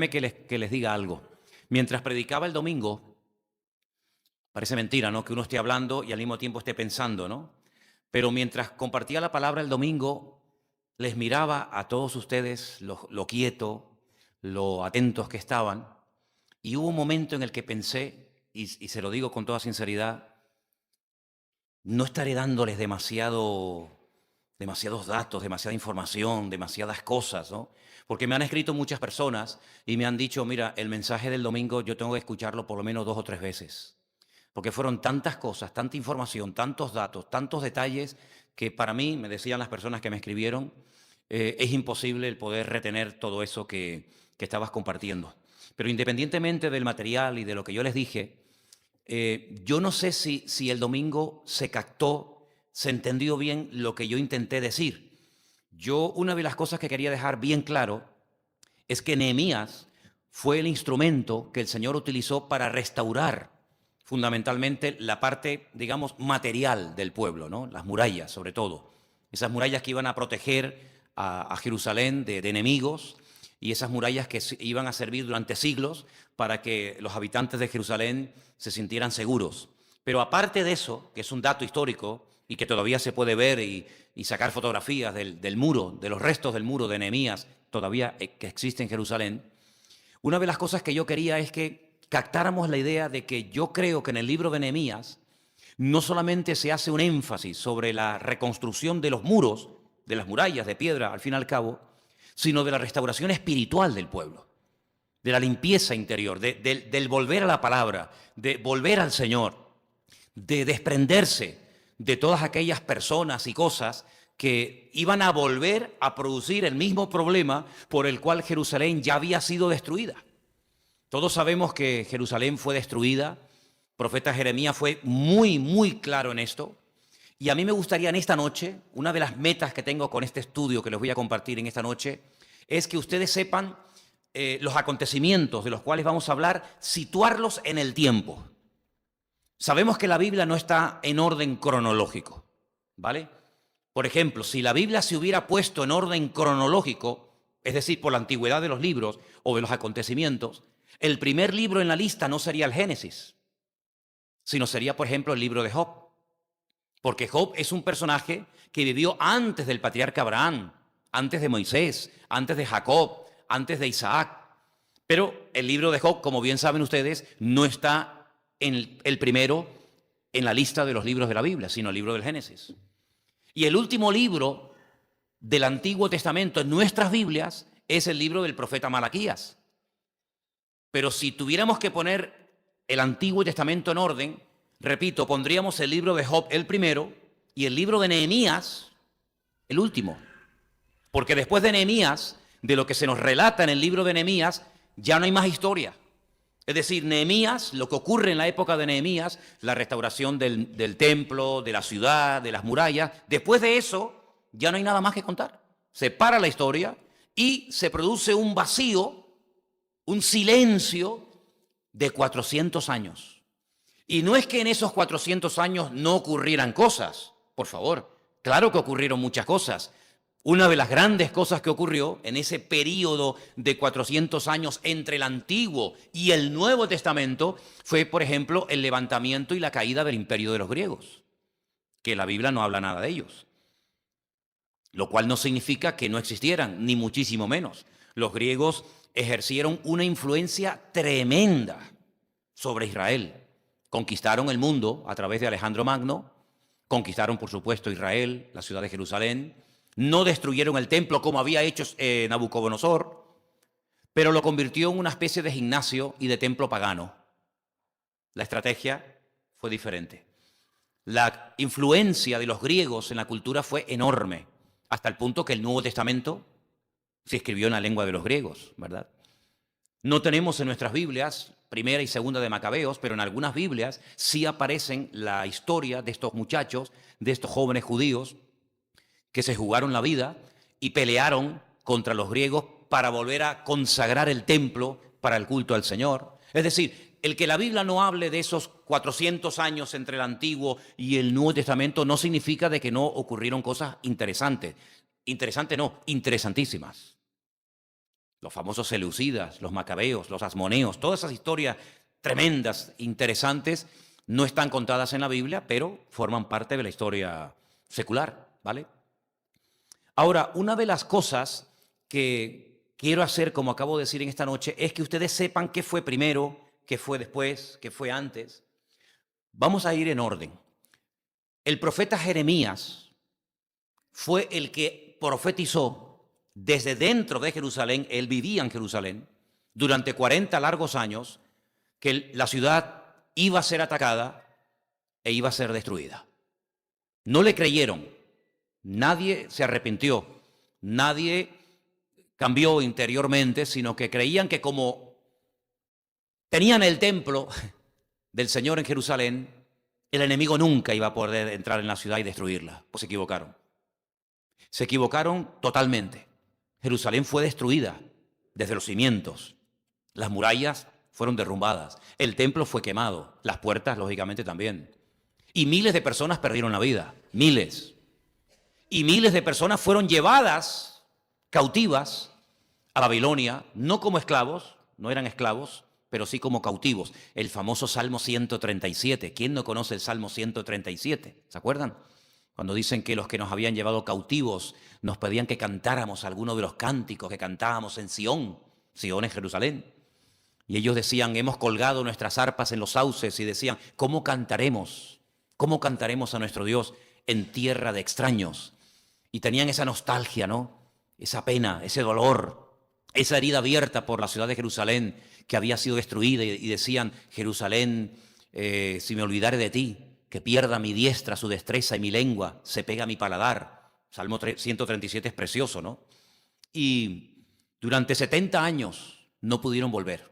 Déjenme que les diga algo. Mientras predicaba el domingo, parece mentira, ¿no?, que uno esté hablando y al mismo tiempo esté pensando, ¿no? Pero mientras compartía la palabra el domingo, les miraba a todos ustedes lo quieto, lo atentos que estaban, y hubo un momento en el que pensé, y se lo digo con toda sinceridad, no estaré dándoles demasiados datos, demasiada información, demasiadas cosas, ¿no? Porque me han escrito muchas personas y me han dicho, mira, el mensaje del domingo yo tengo que escucharlo por lo menos 2 o 3 veces. Porque fueron tantas cosas, tanta información, tantos datos, tantos detalles, que para mí, me decían las personas que me escribieron, es imposible el poder retener todo eso que estabas compartiendo. Pero independientemente del material y de lo que yo les dije, yo no sé si el domingo se captó, se entendió bien lo que yo intenté decir. Una de las cosas que quería dejar bien claro es que Nehemías fue el instrumento que el Señor utilizó para restaurar fundamentalmente la parte, digamos, material del pueblo, ¿no? Las murallas, sobre todo. Esas murallas que iban a proteger a Jerusalén de enemigos, y esas murallas que iban a servir durante siglos para que los habitantes de Jerusalén se sintieran seguros. Pero aparte de eso, que es un dato histórico y que todavía se puede ver y sacar fotografías del muro, de los restos del muro de Nehemías, todavía que existe en Jerusalén, una de las cosas que yo quería es que captáramos la idea de que yo creo que en el libro de Nehemías no solamente se hace un énfasis sobre la reconstrucción de los muros, de las murallas de piedra, al fin y al cabo, sino de la restauración espiritual del pueblo, de la limpieza interior, del volver a la palabra, de volver al Señor, de desprenderse de todas aquellas personas y cosas que iban a volver a producir el mismo problema por el cual Jerusalén ya había sido destruida. Todos sabemos que Jerusalén fue destruida. El profeta Jeremías fue muy, muy claro en esto. Y a mí me gustaría en esta noche, una de las metas que tengo con este estudio que les voy a compartir en esta noche, es que ustedes sepan los acontecimientos de los cuales vamos a hablar, situarlos en el tiempo. Sabemos que la Biblia no está en orden cronológico, ¿vale? Por ejemplo, si la Biblia se hubiera puesto en orden cronológico, es decir, por la antigüedad de los libros o de los acontecimientos, el primer libro en la lista no sería el Génesis, sino sería, por ejemplo, el libro de Job. Porque Job es un personaje que vivió antes del patriarca Abraham, antes de Moisés, antes de Jacob, antes de Isaac. Pero el libro de Job, como bien saben ustedes, no está en el primero en la lista de los libros de la Biblia, sino el libro del Génesis. Y el último libro del Antiguo Testamento en nuestras Biblias es el libro del profeta Malaquías. Pero si tuviéramos que poner el Antiguo Testamento en orden, repito, pondríamos el libro de Job el primero y el libro de Nehemías el último. Porque después de Nehemías, de lo que se nos relata en el libro de Nehemías, ya no hay más historia. Es decir, Nehemías, lo que ocurre en la época de Nehemías, la restauración del templo, de la ciudad, de las murallas, después de eso ya no hay nada más que contar. Se para la historia y se produce un vacío, un silencio de 400 años. Y no es que en esos 400 años no ocurrieran cosas, por favor, claro que ocurrieron muchas cosas. Una de las grandes cosas que ocurrió en ese periodo de 400 años entre el Antiguo y el Nuevo Testamento fue, por ejemplo, el levantamiento y la caída del imperio de los griegos, que la Biblia no habla nada de ellos. Lo cual no significa que no existieran, ni muchísimo menos. Los griegos ejercieron una influencia tremenda sobre Israel. Conquistaron el mundo a través de Alejandro Magno, conquistaron, por supuesto, Israel, la ciudad de Jerusalén, no destruyeron el templo como había hecho Nabucodonosor, pero lo convirtió en una especie de gimnasio y de templo pagano. La estrategia fue diferente. La influencia de los griegos en la cultura fue enorme, hasta el punto que el Nuevo Testamento se escribió en la lengua de los griegos, ¿verdad? No tenemos en nuestras Biblias primera y segunda de Macabeos, pero en algunas Biblias sí aparecen la historia de estos muchachos, de estos jóvenes judíos que se jugaron la vida y pelearon contra los griegos para volver a consagrar el templo para el culto al Señor. Es decir, el que la Biblia no hable de esos 400 años entre el Antiguo y el Nuevo Testamento no significa de que no ocurrieron cosas interesantes. Interesantes no, interesantísimas. Los famosos seleucidas, los macabeos, los asmoneos, todas esas historias tremendas, interesantes, no están contadas en la Biblia, pero forman parte de la historia secular, ¿vale? Ahora, una de las cosas que quiero hacer, como acabo de decir en esta noche, es que ustedes sepan qué fue primero, qué fue después, qué fue antes. Vamos a ir en orden. El profeta Jeremías fue el que profetizó desde dentro de Jerusalén. Él vivía en Jerusalén durante 40 largos años, que la ciudad iba a ser atacada e iba a ser destruida. No le creyeron, nadie se arrepintió, nadie cambió interiormente, sino que creían que como tenían el templo del Señor en Jerusalén, el enemigo nunca iba a poder entrar en la ciudad y destruirla. Pues se equivocaron. Se equivocaron totalmente. Jerusalén fue destruida desde los cimientos. Las murallas fueron derrumbadas. El templo fue quemado. Las puertas, lógicamente, también. Y miles de personas perdieron la vida. Miles. Y miles de personas fueron llevadas cautivas a Babilonia, no como esclavos, no eran esclavos, pero sí como cautivos. El famoso Salmo 137. ¿Quién no conoce el Salmo 137? ¿Se acuerdan? Cuando dicen que los que nos habían llevado cautivos nos pedían que cantáramos alguno de los cánticos que cantábamos en Sión. Sión es Jerusalén. Y ellos decían, hemos colgado nuestras arpas en los sauces, y decían, ¿cómo cantaremos? ¿Cómo cantaremos a nuestro Dios en tierra de extraños? Y tenían esa nostalgia, ¿no? Esa pena, ese dolor, esa herida abierta por la ciudad de Jerusalén que había sido destruida, y decían, Jerusalén, si me olvidare de ti, que pierda mi diestra su destreza y mi lengua se pega a mi paladar. Salmo 137 es precioso, ¿no? Y durante 70 años no pudieron volver.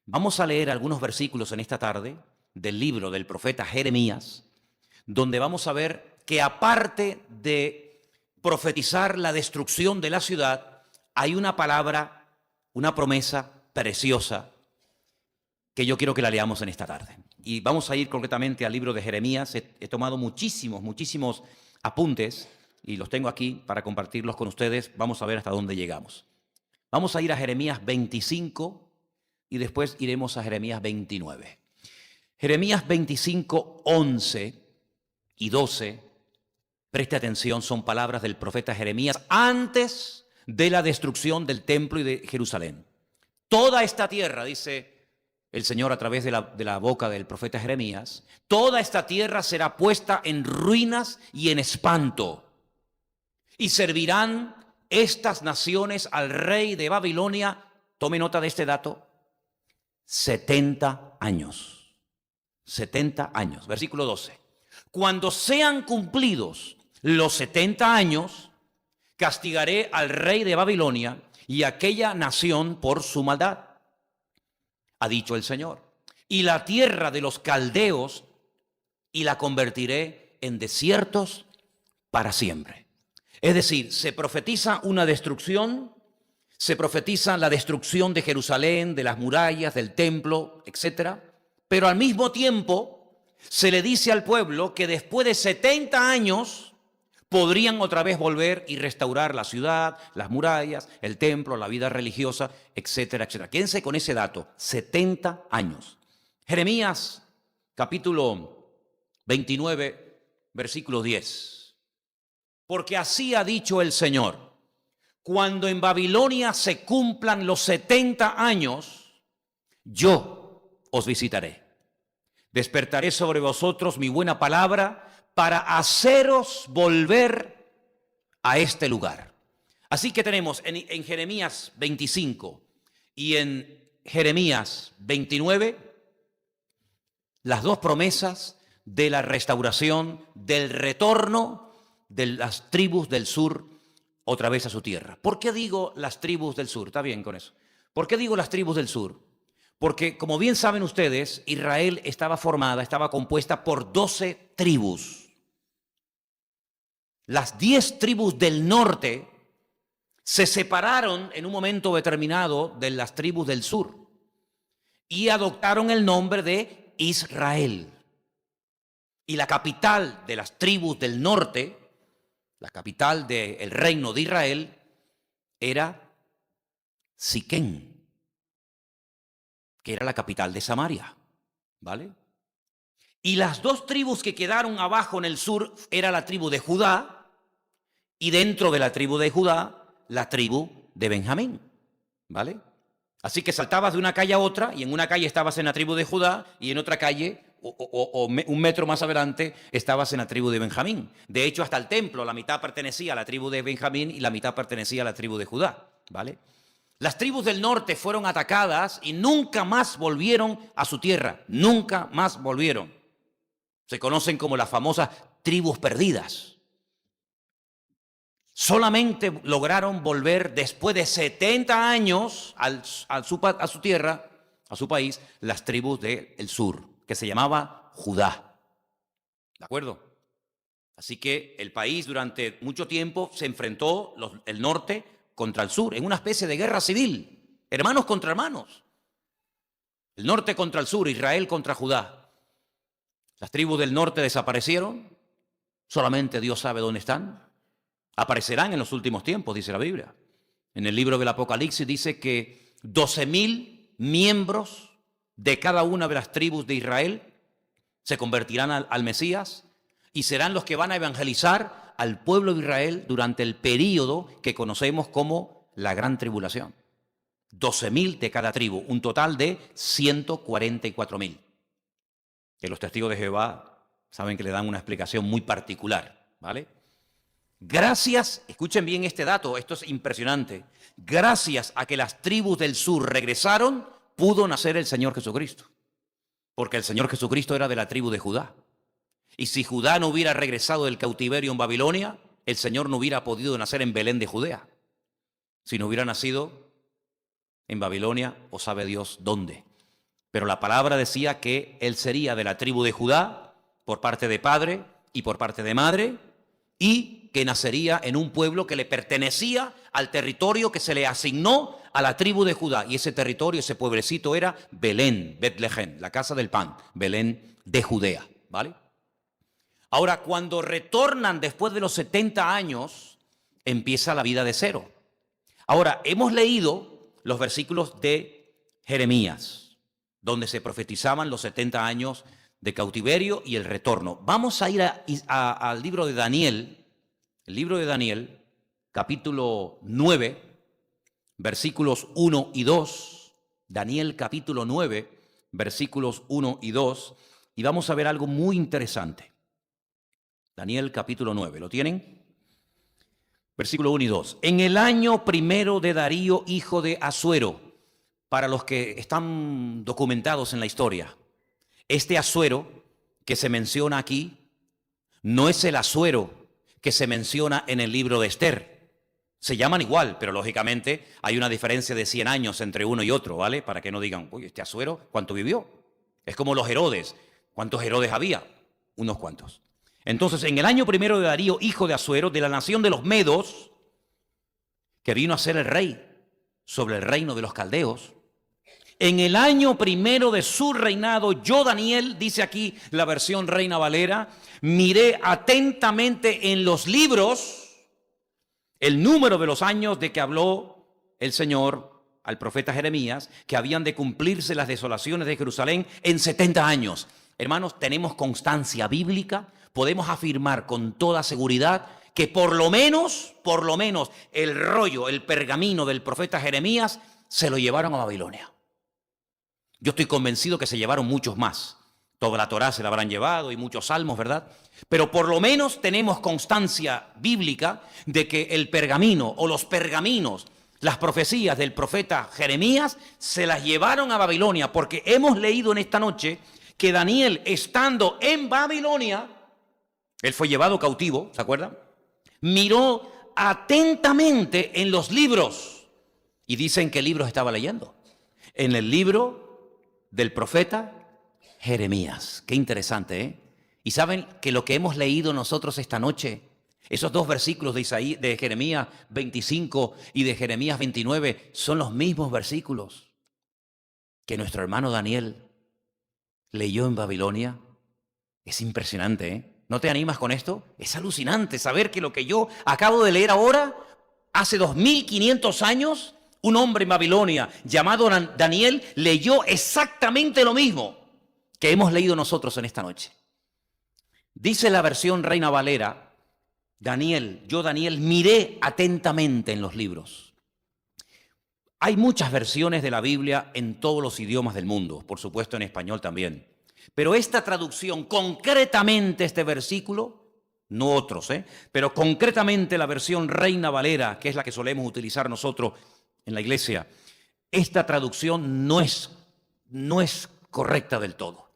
Vamos a leer algunos versículos en esta tarde del libro del profeta Jeremías, donde vamos a ver que aparte de profetizar la destrucción de la ciudad, hay una palabra, una promesa preciosa que yo quiero que la leamos en esta tarde. Y vamos a ir concretamente al libro de Jeremías. He tomado muchísimos apuntes y los tengo aquí para compartirlos con ustedes. Vamos a ver hasta dónde llegamos. Vamos a ir a Jeremías 25 y después iremos a Jeremías 29. Jeremías 25, 11 y 12, preste atención, son palabras del profeta Jeremías antes de la destrucción del templo y de Jerusalén. Toda esta tierra, dice el Señor a través de la boca del profeta Jeremías, toda esta tierra será puesta en ruinas y en espanto, y servirán estas naciones al rey de Babilonia, tome nota de este dato, 70 años. 70 años. Versículo 12. Cuando sean cumplidos los 70 años, castigaré al rey de Babilonia y a aquella nación por su maldad, ha dicho el Señor. Y la tierra de los caldeos, y la convertiré en desiertos para siempre. Es decir, se profetiza una destrucción, se profetiza la destrucción de Jerusalén, de las murallas, del templo, etc. Pero al mismo tiempo se le dice al pueblo que después de 70 años podrían otra vez volver y restaurar la ciudad, las murallas, el templo, la vida religiosa, etcétera, etcétera. Quédense con ese dato, 70 años. Jeremías, capítulo 29, versículo 10. Porque así ha dicho el Señor, cuando en Babilonia se cumplan los 70 años, yo os visitaré. Despertaré sobre vosotros mi buena palabra para haceros volver a este lugar. Así que tenemos en Jeremías 25 y en Jeremías 29 las dos promesas de la restauración, del retorno de las tribus del sur otra vez a su tierra. ¿Por qué digo las tribus del sur? Está bien con eso. ¿Por qué digo las tribus del sur? Porque, como bien saben ustedes, Israel estaba compuesta por 12 tribus. Las 10 tribus del norte se separaron en un momento determinado de las tribus del sur y adoptaron el nombre de Israel. Y la capital de las tribus del norte, la capital del reino de Israel, era Siquén, que era la capital de Samaria, ¿vale? Y las dos tribus que quedaron abajo en el sur era la tribu de Judá y dentro de la tribu de Judá, la tribu de Benjamín, ¿vale? Así que saltabas de una calle a otra y en una calle estabas en la tribu de Judá y en otra calle un metro más adelante estabas en la tribu de Benjamín. De hecho, hasta el templo, la mitad pertenecía a la tribu de Benjamín y la mitad pertenecía a la tribu de Judá, ¿vale? Las tribus del norte fueron atacadas y nunca más volvieron a su tierra, nunca más volvieron. Se conocen como las famosas tribus perdidas. Solamente lograron volver después de 70 años a su tierra, a su país, las tribus del sur, que se llamaba Judá. ¿De acuerdo? Así que el país durante mucho tiempo se enfrentó, el norte contra el sur, en una especie de guerra civil, hermanos contra hermanos. El norte contra el sur, Israel contra Judá. Las tribus del norte desaparecieron, solamente Dios sabe dónde están. Aparecerán en los últimos tiempos, dice la Biblia. En el libro del Apocalipsis dice que 12.000 miembros de cada una de las tribus de Israel se convertirán al Mesías y serán los que van a evangelizar al pueblo de Israel durante el período que conocemos como la Gran Tribulación. 12.000 de cada tribu, un total de 144.000. Que los testigos de Jehová saben que le dan una explicación muy particular, ¿vale? Gracias, escuchen bien este dato, esto es impresionante, gracias a que las tribus del sur regresaron, pudo nacer el Señor Jesucristo, porque el Señor Jesucristo era de la tribu de Judá. Y si Judá no hubiera regresado del cautiverio en Babilonia, el Señor no hubiera podido nacer en Belén de Judea. Si no hubiera nacido en Babilonia, o sabe Dios dónde. Pero la palabra decía que él sería de la tribu de Judá, por parte de padre y por parte de madre, y que nacería en un pueblo que le pertenecía al territorio que se le asignó a la tribu de Judá. Y ese territorio, ese pueblecito era Belén, Betlehem, la casa del pan, Belén de Judea, ¿vale? Ahora, cuando retornan después de los 70 años, empieza la vida de cero. Ahora, hemos leído los versículos de Jeremías, donde se profetizaban los 70 años de cautiverio y el retorno. Vamos a ir al libro de Daniel, el libro de Daniel, capítulo 9, versículos 1 y 2. Daniel capítulo 9, versículos 1 y 2. Y vamos a ver algo muy interesante. Daniel capítulo 9, ¿lo tienen? Versículo 1 y 2. En el año primero de Darío, hijo de Asuero, para los que están documentados en la historia, este Asuero que se menciona aquí no es el Asuero que se menciona en el libro de Esther. Se llaman igual, pero lógicamente hay una diferencia de 100 años entre uno y otro, ¿vale? Para que no digan, oye, este Asuero, ¿cuánto vivió? Es como los Herodes. ¿Cuántos Herodes había? Unos cuantos. Entonces, en el año primero de Darío, hijo de Asuero, de la nación de los Medos, que vino a ser el rey sobre el reino de los caldeos, en el año primero de su reinado, yo, Daniel, dice aquí la versión Reina Valera, miré atentamente en los libros el número de los años de que habló el Señor al profeta Jeremías, que habían de cumplirse las desolaciones de Jerusalén en 70 años. Hermanos, tenemos constancia bíblica, podemos afirmar con toda seguridad que por lo menos el rollo, el pergamino del profeta Jeremías se lo llevaron a Babilonia. Yo estoy convencido que se llevaron muchos más. Toda la Torá se la habrán llevado y muchos salmos, ¿verdad? Pero por lo menos tenemos constancia bíblica de que el pergamino o los pergaminos, las profecías del profeta Jeremías, se las llevaron a Babilonia, porque hemos leído en esta noche que Daniel, estando en Babilonia, él fue llevado cautivo, ¿se acuerdan? Miró atentamente en los libros y dicen qué libros estaba leyendo. En el libro del profeta Jeremías. Qué interesante, ¿eh? Y saben que lo que hemos leído nosotros esta noche, esos dos versículos de Jeremías 25 y de Jeremías 29, son los mismos versículos que nuestro hermano Daniel leyó en Babilonia. Es impresionante, ¿eh? ¿No te animas con esto? Es alucinante saber que lo que yo acabo de leer ahora, hace 2500 años, Un hombre en Babilonia llamado Daniel leyó exactamente lo mismo que hemos leído nosotros en esta noche. Dice la versión Reina Valera, yo Daniel miré atentamente en los libros. Hay muchas versiones de la Biblia en todos los idiomas del mundo, por supuesto en español también. Pero esta traducción, concretamente este versículo, no otros, pero concretamente la versión Reina Valera, que es la que solemos utilizar nosotros en la iglesia, esta traducción no es correcta del todo.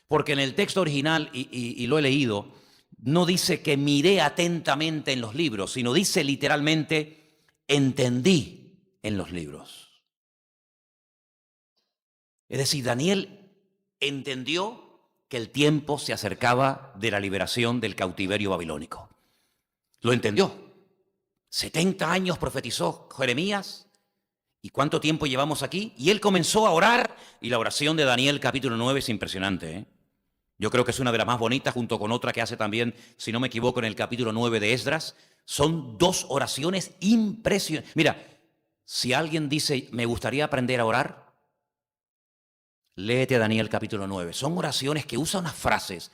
Porque en el texto original, y lo he leído, no dice que miré atentamente en los libros, sino dice literalmente, entendí en los libros. Es decir, Daniel entendió que el tiempo se acercaba de la liberación del cautiverio babilónico. Lo entendió. 70 años profetizó Jeremías. ¿Y cuánto tiempo llevamos aquí? Y él comenzó a orar, y la oración de Daniel capítulo 9 es impresionante, Yo creo que es una de las más bonitas, junto con otra que hace también, si no me equivoco, en el capítulo 9 de Esdras. Son dos oraciones impresionantes. Mira, si alguien dice, me gustaría aprender a orar, léete Daniel capítulo 9. Son oraciones que usan unas frases,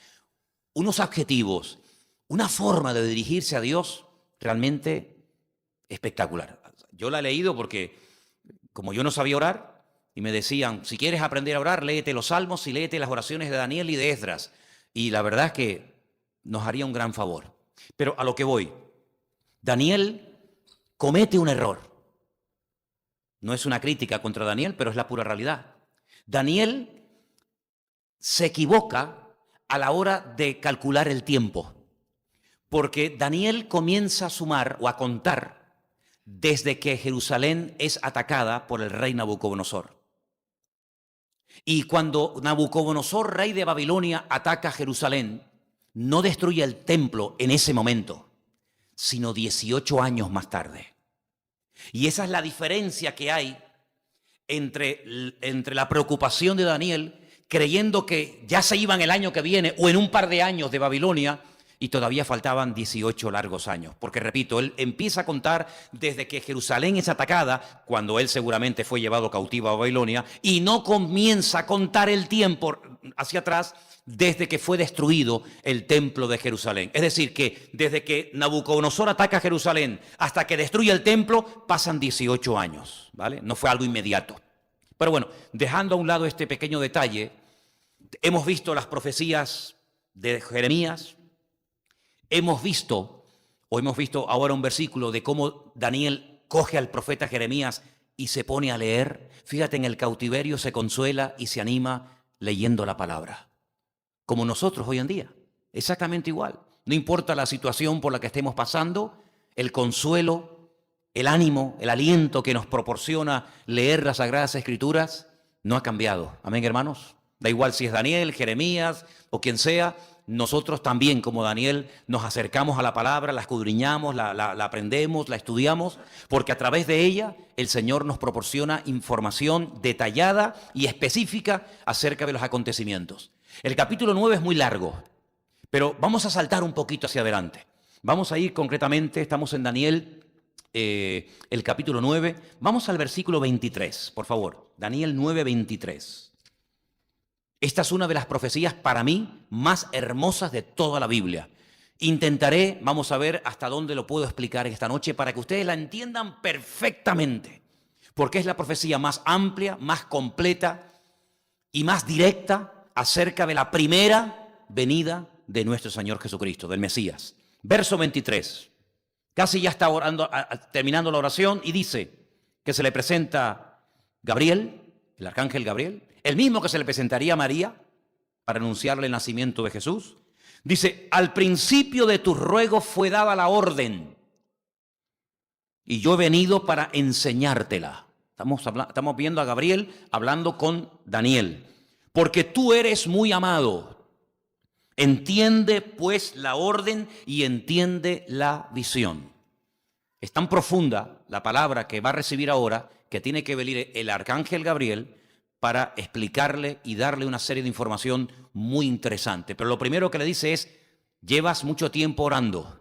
unos adjetivos, una forma de dirigirse a Dios realmente espectacular. Yo la he leído porque, como yo no sabía orar, y me decían, si quieres aprender a orar, léete los salmos y léete las oraciones de Daniel y de Esdras. Y la verdad es que nos haría un gran favor. Pero a lo que voy, Daniel comete un error. No es una crítica contra Daniel, pero es la pura realidad. Daniel se equivoca a la hora de calcular el tiempo, porque Daniel comienza a sumar o a contar desde que Jerusalén es atacada por el rey Nabucodonosor. Y cuando Nabucodonosor, rey de Babilonia, ataca Jerusalén, no destruye el templo en ese momento, sino 18 años más tarde. Y esa es la diferencia que hay entre la preocupación de Daniel, creyendo que ya se iban el año que viene o en un par de años de Babilonia, y todavía faltaban 18 largos años. Porque, repito, él empieza a contar desde que Jerusalén es atacada, cuando él seguramente fue llevado cautivo a Babilonia, y no comienza a contar el tiempo hacia atrás desde que fue destruido el templo de Jerusalén. Es decir, que desde que Nabucodonosor ataca Jerusalén hasta que destruye el templo, pasan 18 años, ¿vale? No fue algo inmediato. Pero bueno, dejando a un lado este pequeño detalle, hemos visto las profecías de Jeremías. Hemos visto ahora un versículo de cómo Daniel coge al profeta Jeremías y se pone a leer. Fíjate, en el cautiverio se consuela y se anima leyendo la palabra. Como nosotros hoy en día, exactamente igual. No importa la situación por la que estemos pasando, el consuelo, el ánimo, el aliento que nos proporciona leer las Sagradas Escrituras no ha cambiado. Amén, hermanos. Da igual si es Daniel, Jeremías o quien sea. Nosotros también, como Daniel, nos acercamos a la palabra, la escudriñamos, la aprendemos, la estudiamos, porque a través de ella el Señor nos proporciona información detallada y específica acerca de los acontecimientos. El capítulo 9 es muy largo, pero vamos a saltar un poquito hacia adelante. Vamos a ir concretamente, estamos en Daniel, el capítulo 9. Vamos al versículo 23, por favor. Daniel 9, 23. Esta es una de las profecías para mí más hermosas de toda la Biblia. Intentaré, vamos a ver hasta dónde lo puedo explicar esta noche para que ustedes la entiendan perfectamente, porque es la profecía más amplia, más completa y más directa acerca de la primera venida de nuestro Señor Jesucristo, del Mesías. Verso 23. Casi ya está orando, terminando la oración, y dice que se le presenta Gabriel, el arcángel Gabriel, el mismo que se le presentaría a María para anunciarle el nacimiento de Jesús. Dice, al principio de tus ruegos fue dada la orden, y yo he venido para enseñártela. Estamos viendo a Gabriel hablando con Daniel. Porque tú eres muy amado. Entiende pues la orden y entiende la visión. Es tan profunda la palabra que va a recibir ahora que tiene que venir el arcángel Gabriel para explicarle y darle una serie de información muy interesante. Pero lo primero que le dice es, llevas mucho tiempo orando.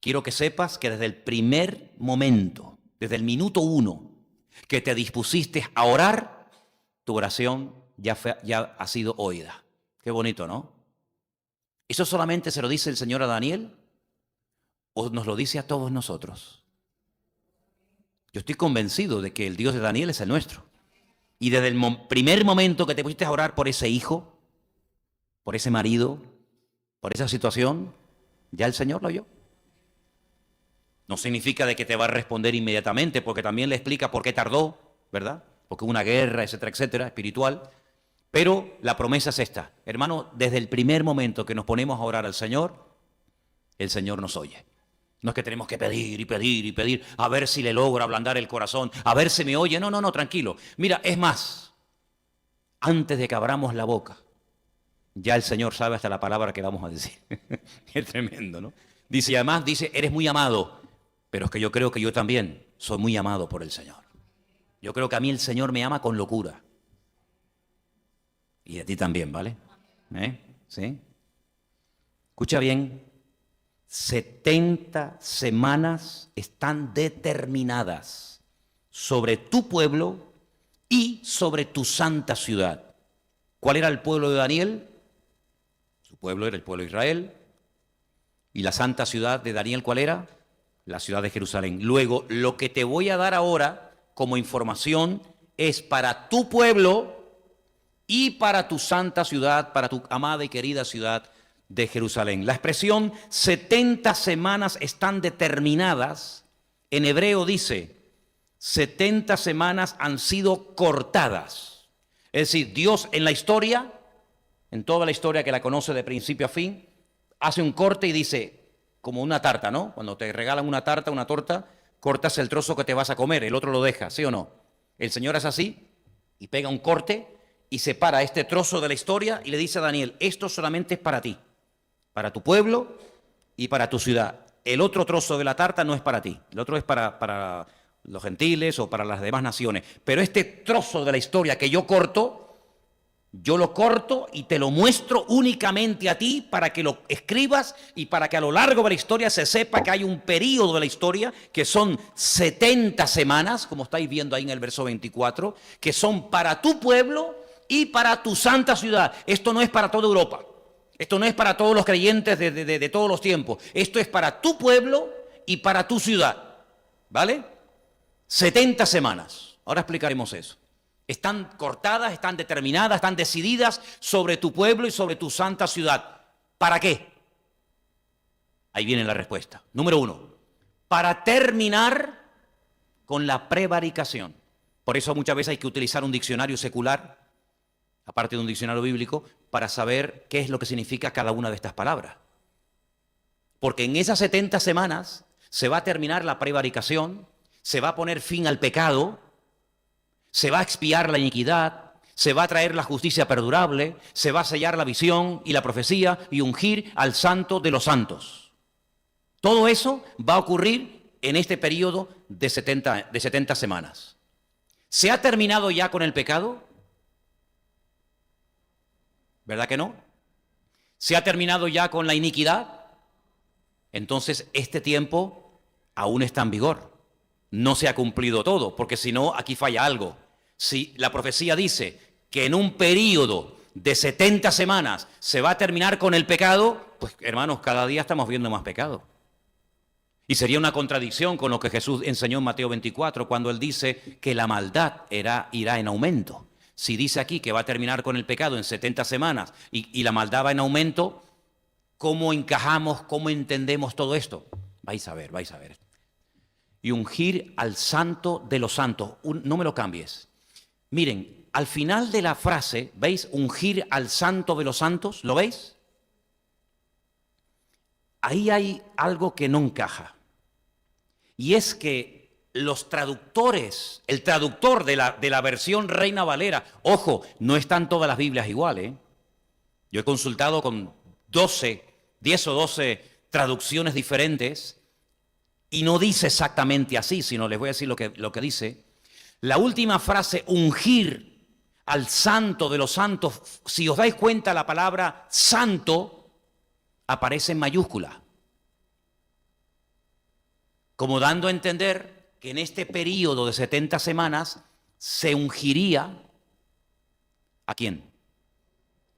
Quiero que sepas que desde el primer momento, desde el minuto 1, que te dispusiste a orar, tu oración ya ha sido oída. Qué bonito, ¿no? ¿Eso solamente se lo dice el Señor a Daniel o nos lo dice a todos nosotros? Yo estoy convencido de que el Dios de Daniel es el nuestro. Y desde el primer momento que te pusiste a orar por ese hijo, por ese marido, por esa situación, ya el Señor lo oyó. No significa de que te va a responder inmediatamente, porque también le explica por qué tardó, ¿verdad? Porque hubo una guerra, etcétera, etcétera, espiritual. Pero la promesa es esta. Hermano, desde el primer momento que nos ponemos a orar al Señor, el Señor nos oye. No es que tenemos que pedir y pedir y pedir, a ver si le logro ablandar el corazón, a ver si me oye. No, no, no, tranquilo. Mira, es más, antes de que abramos la boca, ya el Señor sabe hasta la palabra que vamos a decir. Es tremendo, ¿no? Dice, y además dice, eres muy amado, pero es que yo creo que yo también soy muy amado por el Señor. Yo creo que a mí el Señor me ama con locura. Y a ti también, ¿vale? ¿Sí? Escucha bien. 70 semanas están determinadas sobre tu pueblo y sobre tu santa ciudad. ¿Cuál era el pueblo de Daniel? Su pueblo era el pueblo de Israel. ¿Y la santa ciudad de Daniel cuál era? La ciudad de Jerusalén. Luego, lo que te voy a dar ahora como información es para tu pueblo y para tu santa ciudad, para tu amada y querida ciudad de Jerusalén. La expresión 70 semanas están determinadas, en hebreo dice, 70 semanas han sido cortadas. Es decir, Dios en la historia, en toda la historia que la conoce de principio a fin, hace un corte y dice, como una tarta, ¿no? Cuando te regalan una tarta, una torta, cortas el trozo que te vas a comer, el otro lo deja, ¿sí o no? El Señor es así y pega un corte y separa este trozo de la historia y le dice a Daniel, esto solamente es para ti, para tu pueblo y para tu ciudad. El otro trozo de la tarta no es para ti, el otro es para los gentiles o para las demás naciones. Pero este trozo de la historia que yo lo corto y te lo muestro únicamente a ti para que lo escribas y para que a lo largo de la historia se sepa que hay un periodo de la historia que son 70 semanas, como estáis viendo ahí en el verso 24, que son para tu pueblo y para tu santa ciudad. Esto no es para toda Europa. Esto no es para todos los creyentes de todos los tiempos. Esto es para tu pueblo y para tu ciudad. ¿Vale? 70 semanas. Ahora explicaremos eso. Están cortadas, están determinadas, están decididas sobre tu pueblo y sobre tu santa ciudad. ¿Para qué? Ahí viene la respuesta. Número 1. Para terminar con la prevaricación. Por eso muchas veces hay que utilizar un diccionario secular, aparte de un diccionario bíblico, para saber qué es lo que significa cada una de estas palabras. Porque en esas 70 semanas se va a terminar la prevaricación, se va a poner fin al pecado, se va a expiar la iniquidad, se va a traer la justicia perdurable, se va a sellar la visión y la profecía y ungir al santo de los santos. Todo eso va a ocurrir en este periodo de 70 semanas. ¿Se ha terminado ya con el pecado? ¿Verdad que no? ¿Se ha terminado ya con la iniquidad? Entonces este tiempo aún está en vigor. No se ha cumplido todo, porque si no, aquí falla algo. Si la profecía dice que en un periodo de 70 semanas se va a terminar con el pecado, pues hermanos, cada día estamos viendo más pecado. Y sería una contradicción con lo que Jesús enseñó en Mateo 24, cuando Él dice que la maldad irá en aumento. Si dice aquí que va a terminar con el pecado en 70 semanas y la maldad va en aumento, ¿cómo encajamos, cómo entendemos todo esto? Vais a ver. Y ungir al santo de los santos. No me lo cambies. Miren, al final de la frase, ¿veis? Ungir al santo de los santos, ¿lo veis? Ahí hay algo que no encaja. Y es que los traductores, el traductor de la versión Reina Valera, ojo, no están todas las Biblias iguales, ¿eh? Yo he consultado con 10 o 12 traducciones diferentes y no dice exactamente así, sino les voy a decir lo que dice. La última frase, ungir al santo de los santos, si os dais cuenta, la palabra santo aparece en mayúscula, como dando a entender que en este periodo de 70 semanas se ungiría ¿a quién?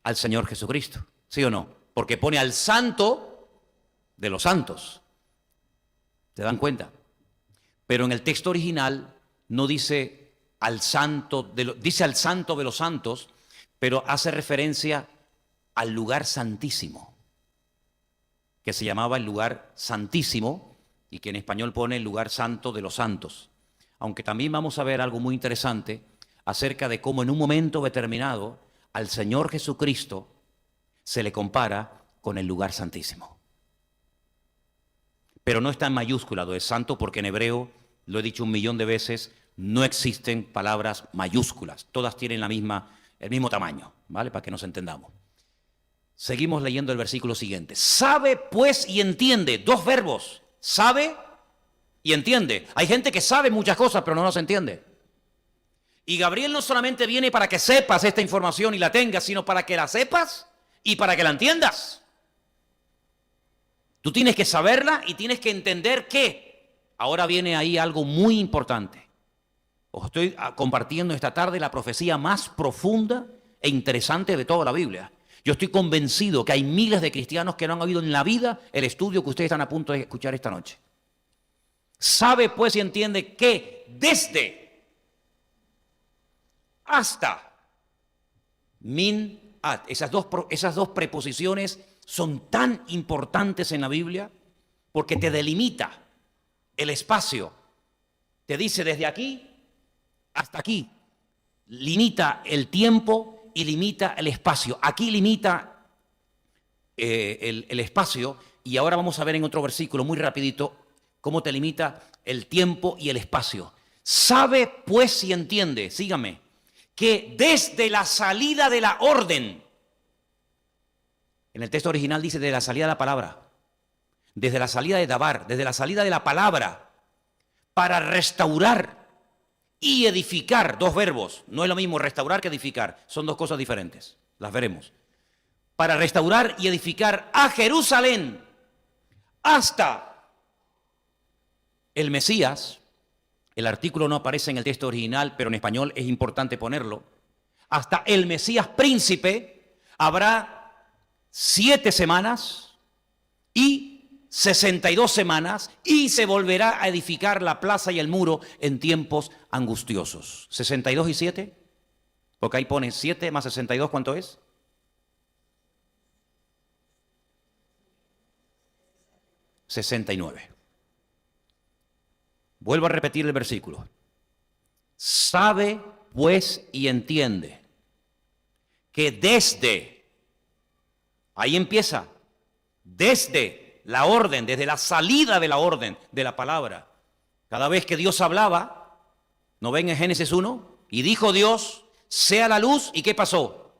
Al Señor Jesucristo, ¿sí o no? Porque pone al santo de los santos. ¿Se dan cuenta? Pero en el texto original no dice al santo, dice al santo de los santos, pero hace referencia al lugar santísimo, que se llamaba el lugar santísimo, y que en español pone el lugar santo de los santos. Aunque también vamos a ver algo muy interesante acerca de cómo en un momento determinado al Señor Jesucristo se le compara con el lugar santísimo. Pero no está en mayúscula lo de santo, porque en hebreo, lo he dicho 1.000.000 de veces, no existen palabras mayúsculas. Todas tienen el mismo tamaño, ¿vale? Para que nos entendamos. Seguimos leyendo el versículo siguiente. Sabe pues y entiende. Dos verbos. Sabe y entiende. Hay gente que sabe muchas cosas, pero no las entiende. Y Gabriel no solamente viene para que sepas esta información y la tengas, sino para que la sepas y para que la entiendas. Tú tienes que saberla y tienes que entender que ahora viene ahí algo muy importante. Os estoy compartiendo esta tarde la profecía más profunda e interesante de toda la Biblia. Yo estoy convencido que hay miles de cristianos que no han oído en la vida el estudio que ustedes están a punto de escuchar esta noche. Sabe pues y entiende que desde hasta min ad, esas dos preposiciones son tan importantes en la Biblia porque te delimita el espacio. Te dice desde aquí hasta aquí. Limita el tiempo y limita el espacio. Aquí limita el espacio, y ahora vamos a ver en otro versículo muy rapidito cómo te limita el tiempo y el espacio. Sabe pues y entiende, sígame, que desde la salida de la orden, en el texto original dice de la salida de la palabra, desde la salida de Dabar, desde la salida de la palabra, para restaurar y edificar, dos verbos, no es lo mismo restaurar que edificar, son dos cosas diferentes, las veremos. Para restaurar y edificar a Jerusalén hasta el Mesías. El artículo no aparece en el texto original, pero en español es importante ponerlo. Hasta el Mesías príncipe habrá 7 semanas y 62 semanas, y se volverá a edificar la plaza y el muro en tiempos angustiosos. 62 y 7, porque ahí pone 7 más 62, ¿cuánto es? $69. Vuelvo a repetir el versículo. Sabe pues y entiende que desde, ahí empieza, desde la orden, desde la salida de la orden de la palabra. Cada vez que Dios hablaba, ¿no ven en Génesis 1? Y dijo Dios, sea la luz, ¿y qué pasó?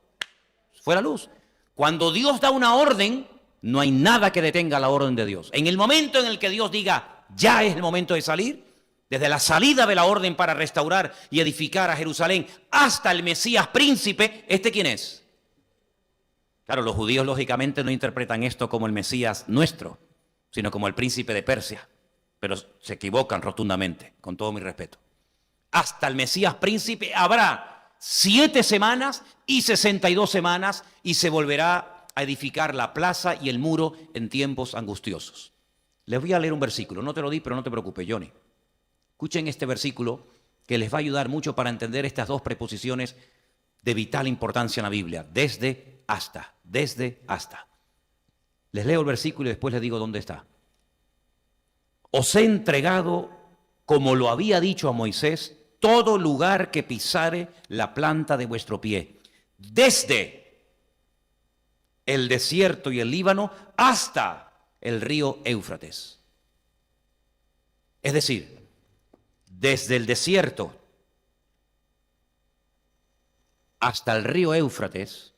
Fue la luz. Cuando Dios da una orden, no hay nada que detenga la orden de Dios. En el momento en el que Dios diga, ya es el momento de salir, desde la salida de la orden para restaurar y edificar a Jerusalén hasta el Mesías príncipe, ¿este quién es? Claro, los judíos lógicamente no interpretan esto como el Mesías nuestro, sino como el príncipe de Persia. Pero se equivocan rotundamente, con todo mi respeto. Hasta el Mesías príncipe habrá 7 semanas y 62 semanas, y se volverá a edificar la plaza y el muro en tiempos angustiosos. Les voy a leer un versículo, no te lo di, pero no te preocupes, Johnny. Escuchen este versículo que les va a ayudar mucho para entender estas dos preposiciones de vital importancia en la Biblia. Desde hasta, desde hasta. Les leo el versículo y después les digo dónde está. Os he entregado, como lo había dicho a Moisés, todo lugar que pisare la planta de vuestro pie, desde el desierto y el Líbano hasta el río Éufrates. Es decir, desde el desierto hasta el río Éufrates,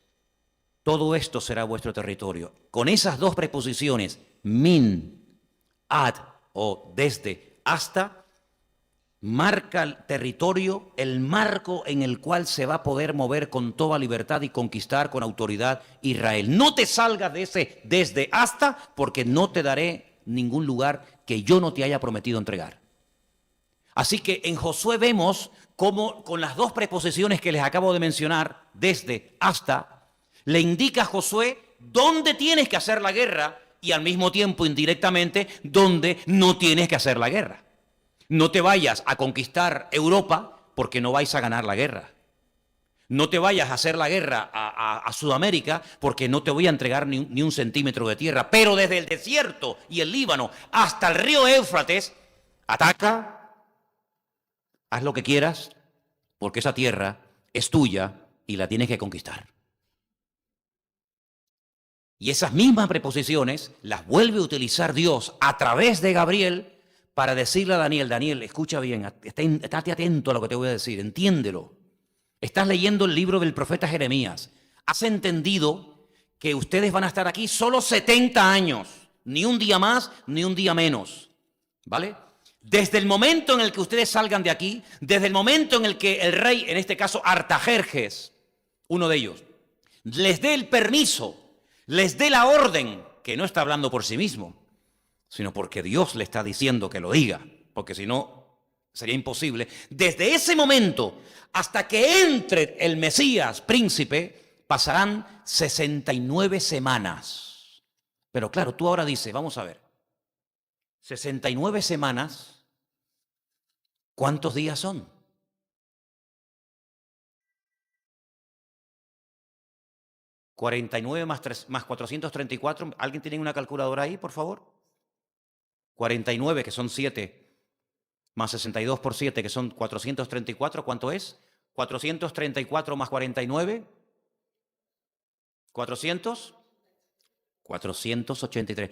todo esto será vuestro territorio. Con esas dos preposiciones, min, ad o desde, hasta, marca el territorio, el marco en el cual se va a poder mover con toda libertad y conquistar con autoridad Israel. No te salgas de ese desde hasta, porque no te daré ningún lugar que yo no te haya prometido entregar. Así que en Josué vemos cómo con las dos preposiciones que les acabo de mencionar, desde, hasta, le indica a Josué dónde tienes que hacer la guerra y al mismo tiempo indirectamente dónde no tienes que hacer la guerra. No te vayas a conquistar Europa porque no vais a ganar la guerra. No te vayas a hacer la guerra a Sudamérica porque no te voy a entregar ni un centímetro de tierra. Pero desde el desierto y el Líbano hasta el río Éufrates, ataca, haz lo que quieras, porque esa tierra es tuya y la tienes que conquistar. Y esas mismas preposiciones las vuelve a utilizar Dios a través de Gabriel para decirle a Daniel, Daniel, escucha bien, estate atento a lo que te voy a decir, entiéndelo. Estás leyendo el libro del profeta Jeremías. Has entendido que ustedes van a estar aquí solo 70 años, ni un día más, ni un día menos, ¿vale? Desde el momento en el que ustedes salgan de aquí, desde el momento en el que el rey, en este caso Artajerjes, uno de ellos, les dé el permiso, les dé la orden, que no está hablando por sí mismo, sino porque Dios le está diciendo que lo diga, porque si no sería imposible. Desde ese momento hasta que entre el Mesías príncipe, pasarán 69 semanas. Pero claro, tú ahora dices, vamos a ver, 69 semanas, ¿cuántos días son? ¿49 más 434? ¿Alguien tiene una calculadora ahí, por favor? 49, que son 7, más 62 por 7, que son 434, ¿cuánto es? 434 más 49, 483.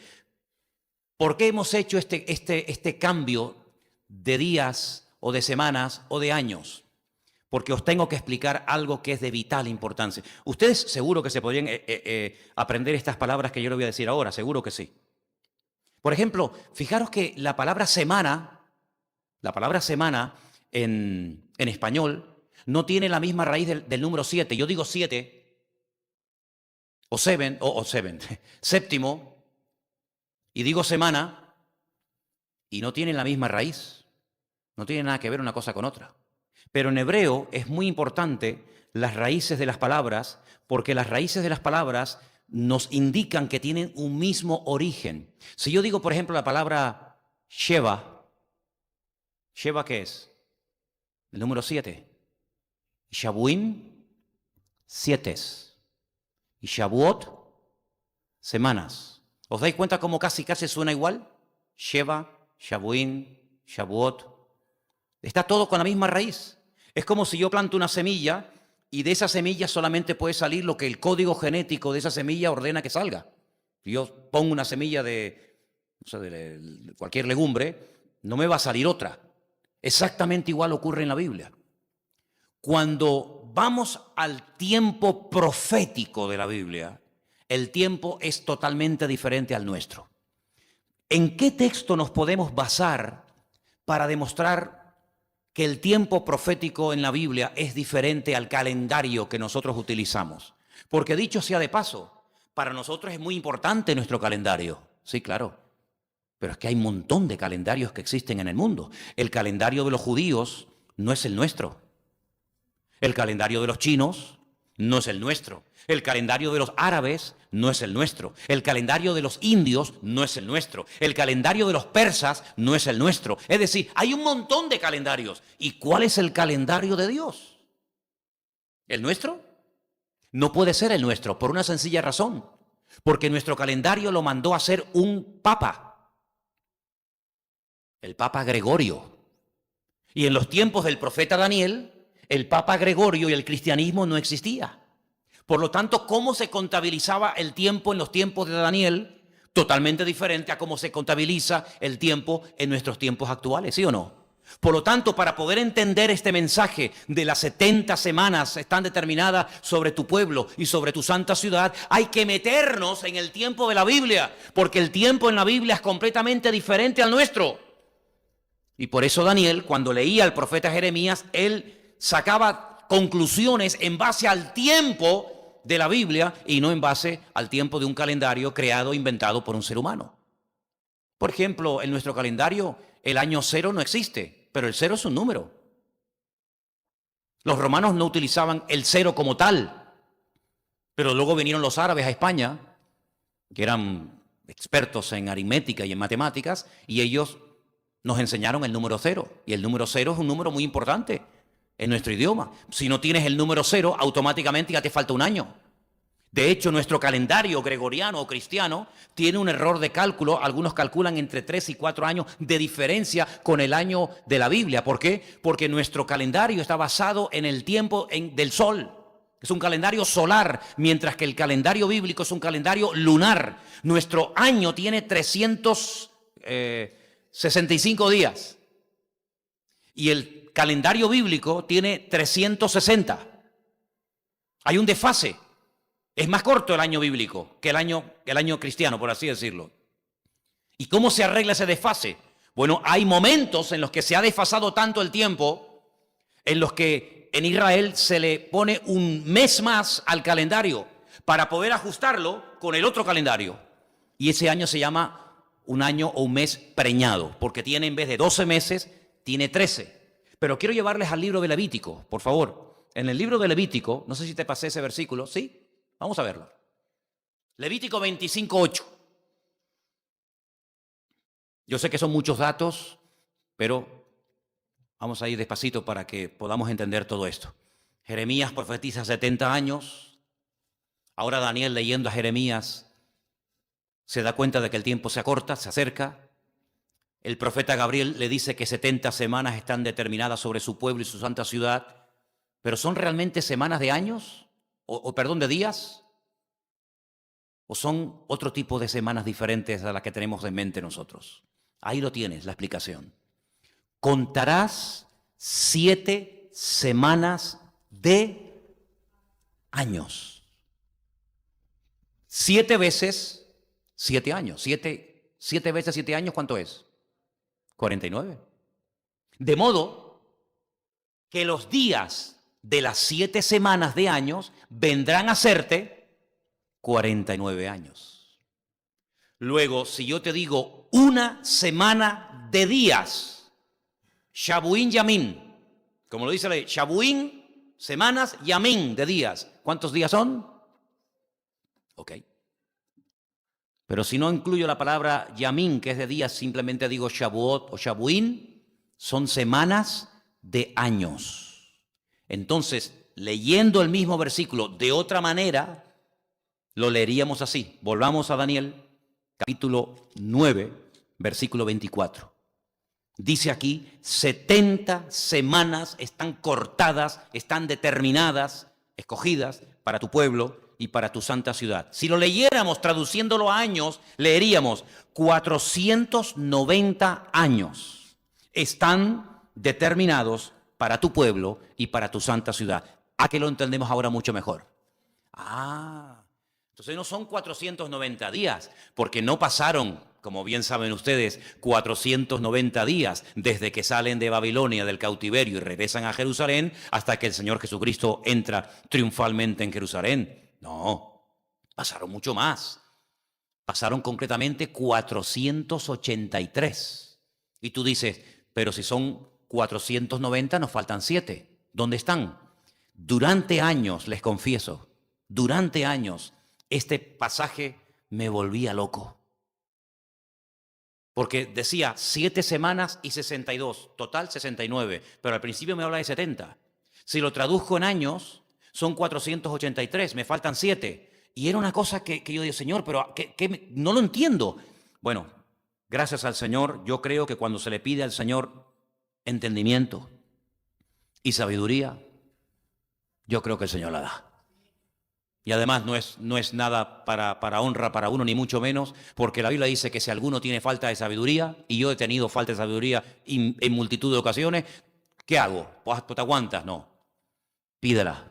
¿Por qué hemos hecho este cambio de días o de semanas o de años? Porque os tengo que explicar algo que es de vital importancia. Ustedes seguro que se podrían aprender estas palabras que yo les voy a decir ahora, seguro que sí. Por ejemplo, fijaros que la palabra semana en español no tiene la misma raíz del número 7. Yo digo 7 o séptimo, y digo semana y no tienen la misma raíz. No tiene nada que ver una cosa con otra. Pero en hebreo es muy importante las raíces de las palabras, porque las raíces de las palabras nos indican que tienen un mismo origen. Si yo digo, por ejemplo, la palabra Sheva, ¿Sheva qué es? El número 7. Shabuim, 7. Y Shavuot, semanas. ¿Os dais cuenta cómo casi suena igual? Sheva, Shabuim, Shavuot. Está todo con la misma raíz. Es como si yo planto una semilla y de esa semilla solamente puede salir lo que el código genético de esa semilla ordena que salga. Si yo pongo una semilla de cualquier legumbre, no me va a salir otra. Exactamente igual ocurre en la Biblia. Cuando vamos al tiempo profético de la Biblia, el tiempo es totalmente diferente al nuestro. ¿En qué texto nos podemos basar para demostrar que el tiempo profético en la Biblia es diferente al calendario que nosotros utilizamos? Porque dicho sea de paso, para nosotros es muy importante nuestro calendario. Sí, claro. Pero es que hay un montón de calendarios que existen en el mundo. El calendario de los judíos no es el nuestro. El calendario de los chinos no es el nuestro. El calendario de los árabes no es el nuestro. El calendario de los indios no es el nuestro. El calendario de los persas no es el nuestro. Es decir, hay un montón de calendarios. ¿Y cuál es el calendario de Dios? ¿El nuestro? No puede ser el nuestro, por una sencilla razón. Porque nuestro calendario lo mandó a hacer un papa. El Papa Gregorio. Y en los tiempos del profeta Daniel, el Papa Gregorio y el cristianismo no existía. Por lo tanto, ¿cómo se contabilizaba el tiempo en los tiempos de Daniel? Totalmente diferente a cómo se contabiliza el tiempo en nuestros tiempos actuales, ¿sí o no? Por lo tanto, para poder entender este mensaje de las 70 semanas están determinadas sobre tu pueblo y sobre tu santa ciudad, hay que meternos en el tiempo de la Biblia, porque el tiempo en la Biblia es completamente diferente al nuestro. Y por eso Daniel, cuando leía al profeta Jeremías, él sacaba conclusiones en base al tiempo de la Biblia y no en base al tiempo de un calendario creado, inventado por un ser humano. Por ejemplo, en nuestro calendario el año 0 no existe. pero el cero es un número. Los romanos no utilizaban el cero como tal, pero luego vinieron los árabes a España, que eran expertos en aritmética y en matemáticas, y ellos nos enseñaron el número cero. Y el número cero es un número muy importante en nuestro idioma. Si no tienes el número cero, automáticamente ya te falta un año. De hecho, nuestro calendario gregoriano o cristiano tiene un error de cálculo. Algunos calculan entre 3 y 4 años de diferencia con el año de la Biblia. ¿Por qué? Porque nuestro calendario está basado en el tiempo del sol. Es un calendario solar, mientras que el calendario bíblico es un calendario lunar. Nuestro año tiene 365 días y el calendario bíblico tiene 360. Hay un desfase. Es más corto el año bíblico que el año cristiano, por así decirlo. ¿Y cómo se arregla ese desfase? Bueno, hay momentos en los que se ha desfasado tanto el tiempo, en los que en Israel se le pone un mes más al calendario para poder ajustarlo con el otro calendario. Y ese año se llama un año o un mes preñado, porque tiene en vez de 12 meses, tiene 13. Pero quiero llevarles al libro de Levítico, por favor. En el libro de Levítico, no sé si te pasé ese versículo, ¿sí? Vamos a verlo. Levítico 25:8. Yo sé que son muchos datos, pero vamos a ir despacito para que podamos entender todo esto. Jeremías profetiza 70 años. Ahora Daniel, leyendo a Jeremías, se da cuenta de que el tiempo se acorta, se acerca. El profeta Gabriel le dice que 70 semanas están determinadas sobre su pueblo y su santa ciudad. ¿Pero son realmente semanas de años? Perdón, de días, o son otro tipo de semanas diferentes a las que tenemos en mente nosotros. Ahí lo tienes, la explicación. Contarás 7 semanas de años. 7 veces 7 años. 7 veces 7 años, ¿cuánto es? 49. De modo que los días de las 7 semanas de años vendrán a serte 49 años. Luego, si yo te digo una semana de días, Shabuín Yamín, como lo dice la ley, Shabuín, semanas, Yamín, de días. ¿Cuántos días son? Ok. Pero si no incluyo la palabra Yamín, que es de días, simplemente digo Shabuot o Shabuín, son semanas de años. Entonces, leyendo el mismo versículo de otra manera, lo leeríamos así. Volvamos a Daniel, capítulo 9, versículo 24. Dice aquí, 70 semanas están cortadas, están determinadas, escogidas para tu pueblo y para tu santa ciudad. Si lo leyéramos traduciéndolo a años, leeríamos 490 años están determinados para tu pueblo y para tu santa ciudad. ¿A qué lo entendemos ahora mucho mejor? Entonces no son 490 días, porque no pasaron, como bien saben ustedes, 490 días desde que salen de Babilonia del cautiverio y regresan a Jerusalén hasta que el Señor Jesucristo entra triunfalmente en Jerusalén. No, pasaron mucho más. Pasaron concretamente 483. Y tú dices, pero si son 490, nos faltan 7. ¿Dónde están? Durante años, les confieso, durante años, este pasaje me volvía loco. Porque decía 7 semanas y 62, total 69, pero al principio me habla de 70. Si lo traduzco en años, son 483, me faltan 7. Y era una cosa que yo digo, Señor, pero no lo entiendo. Bueno, gracias al Señor, yo creo que cuando se le pide al Señor entendimiento y sabiduría, yo creo que el Señor la da. Y además no es nada para honra para uno, ni mucho menos, porque la Biblia dice que si alguno tiene falta de sabiduría, y yo he tenido falta de sabiduría en multitud de ocasiones, ¿qué hago? Pues te aguantas. No, pídela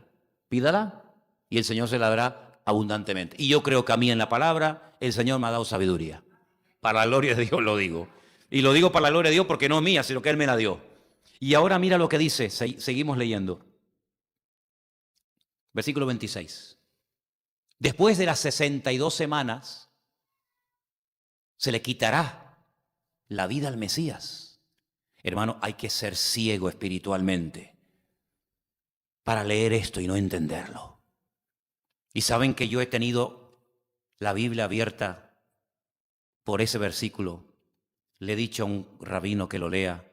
y el Señor se la dará abundantemente. Y yo creo que a mí en la palabra el Señor me ha dado sabiduría. Para la gloria de Dios lo digo. Y lo digo para la gloria de Dios porque no es mía, sino que Él me la dio. Y ahora mira lo que dice, seguimos leyendo. Versículo 26. Después de las 62 semanas, se le quitará la vida al Mesías. Hermano, hay que ser ciego espiritualmente para leer esto y no entenderlo. Y saben que yo he tenido la Biblia abierta por ese versículo. Le he dicho a un rabino que lo lea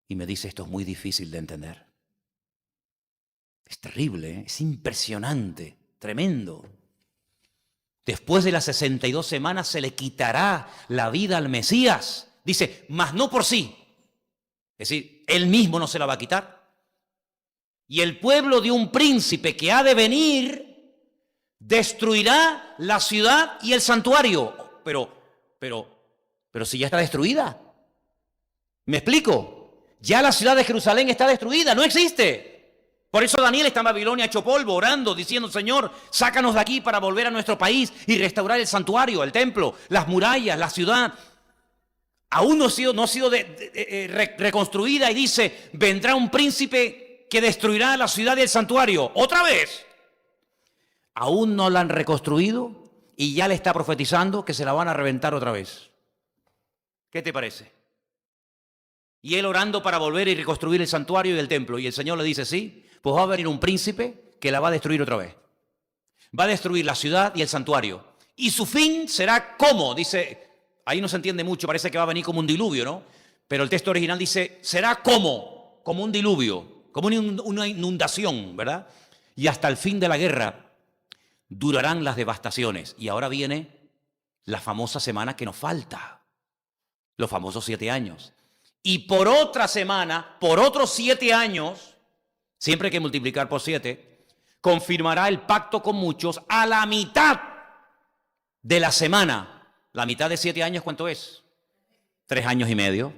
y me dice, esto es muy difícil de entender. Es terrible, ¿eh? Es impresionante, tremendo. Después de las 62 semanas se le quitará la vida al Mesías. Dice, mas no por sí. Es decir, él mismo no se la va a quitar. Y el pueblo de un príncipe que ha de venir destruirá la ciudad y el santuario. Pero si ya está destruida. ¿Me explico? Ya la ciudad de Jerusalén está destruida, no existe. Por eso Daniel está en Babilonia hecho polvo, orando, diciendo, Señor, sácanos de aquí para volver a nuestro país y restaurar el santuario, el templo, las murallas, la ciudad. Aún no ha sido reconstruida y dice, vendrá un príncipe que destruirá la ciudad y el santuario. ¡Otra vez! Aún no la han reconstruido y ya le está profetizando que se la van a reventar otra vez. ¿Qué te parece? Y él orando para volver y reconstruir el santuario y el templo. Y el Señor le dice, sí, pues va a venir un príncipe que la va a destruir otra vez. Va a destruir la ciudad y el santuario. Y su fin será ¿cómo? Dice, ahí no se entiende mucho, parece que va a venir como un diluvio, ¿no? Pero el texto original dice, será ¿cómo? Como un diluvio, como una inundación, ¿verdad? Y hasta el fin de la guerra durarán las devastaciones. Y ahora viene la famosa semana que nos falta. Los famosos 7 años. Y por otra semana, por otros 7 años, siempre hay que multiplicar por 7, confirmará el pacto con muchos a la mitad de la semana. La mitad de 7 años, ¿cuánto es? 3 años y medio.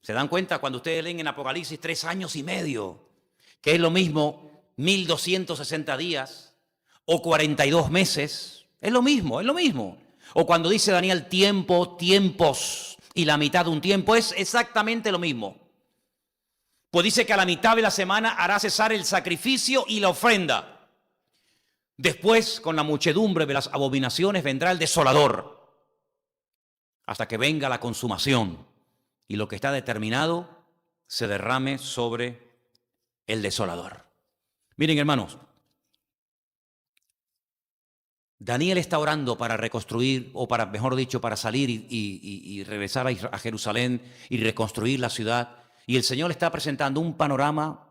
¿Se dan cuenta cuando ustedes leen en Apocalipsis 3 años y medio? Que es lo mismo 1260 días o 42 meses. Es lo mismo, es lo mismo. O cuando dice Daniel tiempos y la mitad de un tiempo, es exactamente lo mismo. Pues dice que a la mitad de la semana hará cesar el sacrificio y la ofrenda. Después, con la muchedumbre de las abominaciones, vendrá el desolador, hasta que venga la consumación y lo que está determinado se derrame sobre el desolador. Miren, hermanos, Daniel está orando para reconstruir, o para, mejor dicho, para salir y regresar a Jerusalén y reconstruir la ciudad. Y el Señor está presentando un panorama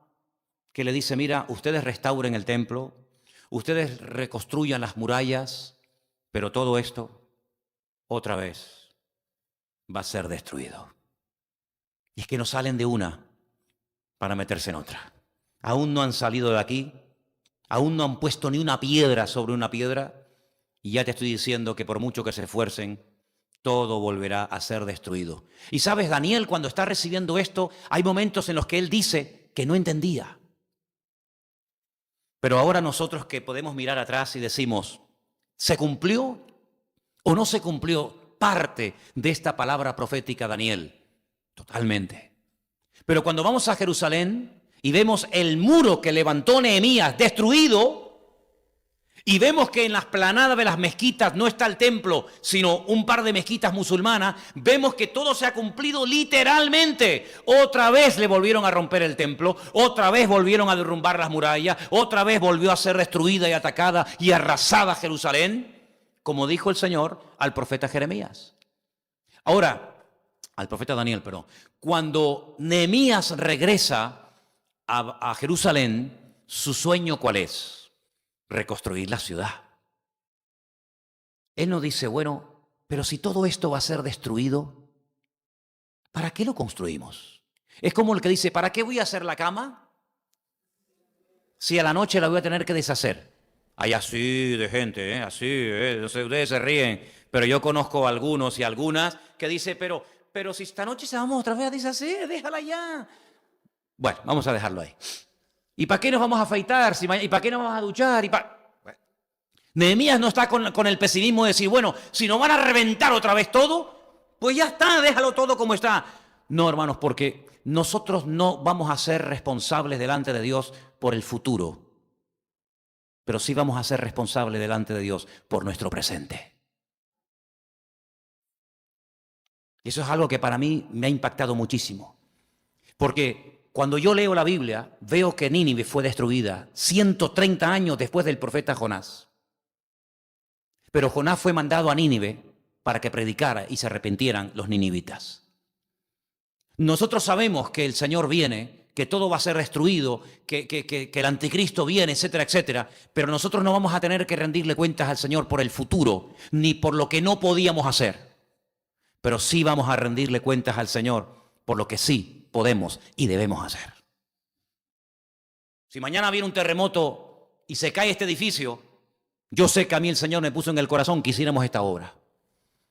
que le dice, mira, ustedes restauren el templo, ustedes reconstruyan las murallas, pero todo esto otra vez va a ser destruido. Y es que no salen de una para meterse en otra. Aún no han salido de aquí, aún no han puesto ni una piedra sobre una piedra, y ya te estoy diciendo que por mucho que se esfuercen, todo volverá a ser destruido. Y sabes, Daniel, cuando está recibiendo esto, hay momentos en los que él dice que no entendía. Pero ahora nosotros que podemos mirar atrás y decimos, ¿se cumplió o no se cumplió parte de esta palabra profética, Daniel? Totalmente. Pero cuando vamos a Jerusalén y vemos el muro que levantó Nehemías destruido, y vemos que en las planadas de las mezquitas no está el templo, sino un par de mezquitas musulmanas, vemos que todo se ha cumplido literalmente. Otra vez le volvieron a romper el templo, otra vez volvieron a derrumbar las murallas, otra vez volvió a ser destruida y atacada y arrasada Jerusalén, como dijo el Señor al profeta Jeremías. Ahora, al profeta Daniel, perdón. Cuando Nehemías regresa a Jerusalén, ¿su sueño cuál es? Reconstruir la ciudad. Él no dice, bueno, pero si todo esto va a ser destruido, ¿para qué lo construimos? Es como el que dice, ¿para qué voy a hacer la cama? Si a la noche la voy a tener que deshacer. Hay así de gente, así, no sé, ustedes se ríen, pero yo conozco a algunos y algunas que dicen, pero si esta noche se vamos otra vez a deshacer, déjala ya. Bueno, vamos a dejarlo ahí. ¿Y para qué nos vamos a afeitar? ¿Y para qué nos vamos a duchar? Bueno. Nehemías no está con el pesimismo de decir, bueno, si nos van a reventar otra vez todo, pues ya está, déjalo todo como está. No, hermanos, porque nosotros no vamos a ser responsables delante de Dios por el futuro, pero sí vamos a ser responsables delante de Dios por nuestro presente. Y eso es algo que para mí me ha impactado muchísimo. Porque cuando yo leo la Biblia, veo que Nínive fue destruida 130 años después del profeta Jonás. Pero Jonás fue mandado a Nínive para que predicara y se arrepintieran los ninivitas. Nosotros sabemos que el Señor viene, que todo va a ser destruido, que el anticristo viene, etcétera, etcétera, pero nosotros no vamos a tener que rendirle cuentas al Señor por el futuro, ni por lo que no podíamos hacer, pero sí vamos a rendirle cuentas al Señor por lo que sí podemos y debemos hacer. Si mañana viene un terremoto y se cae este edificio, yo sé que a mí el Señor me puso en el corazón que hiciéramos esta obra.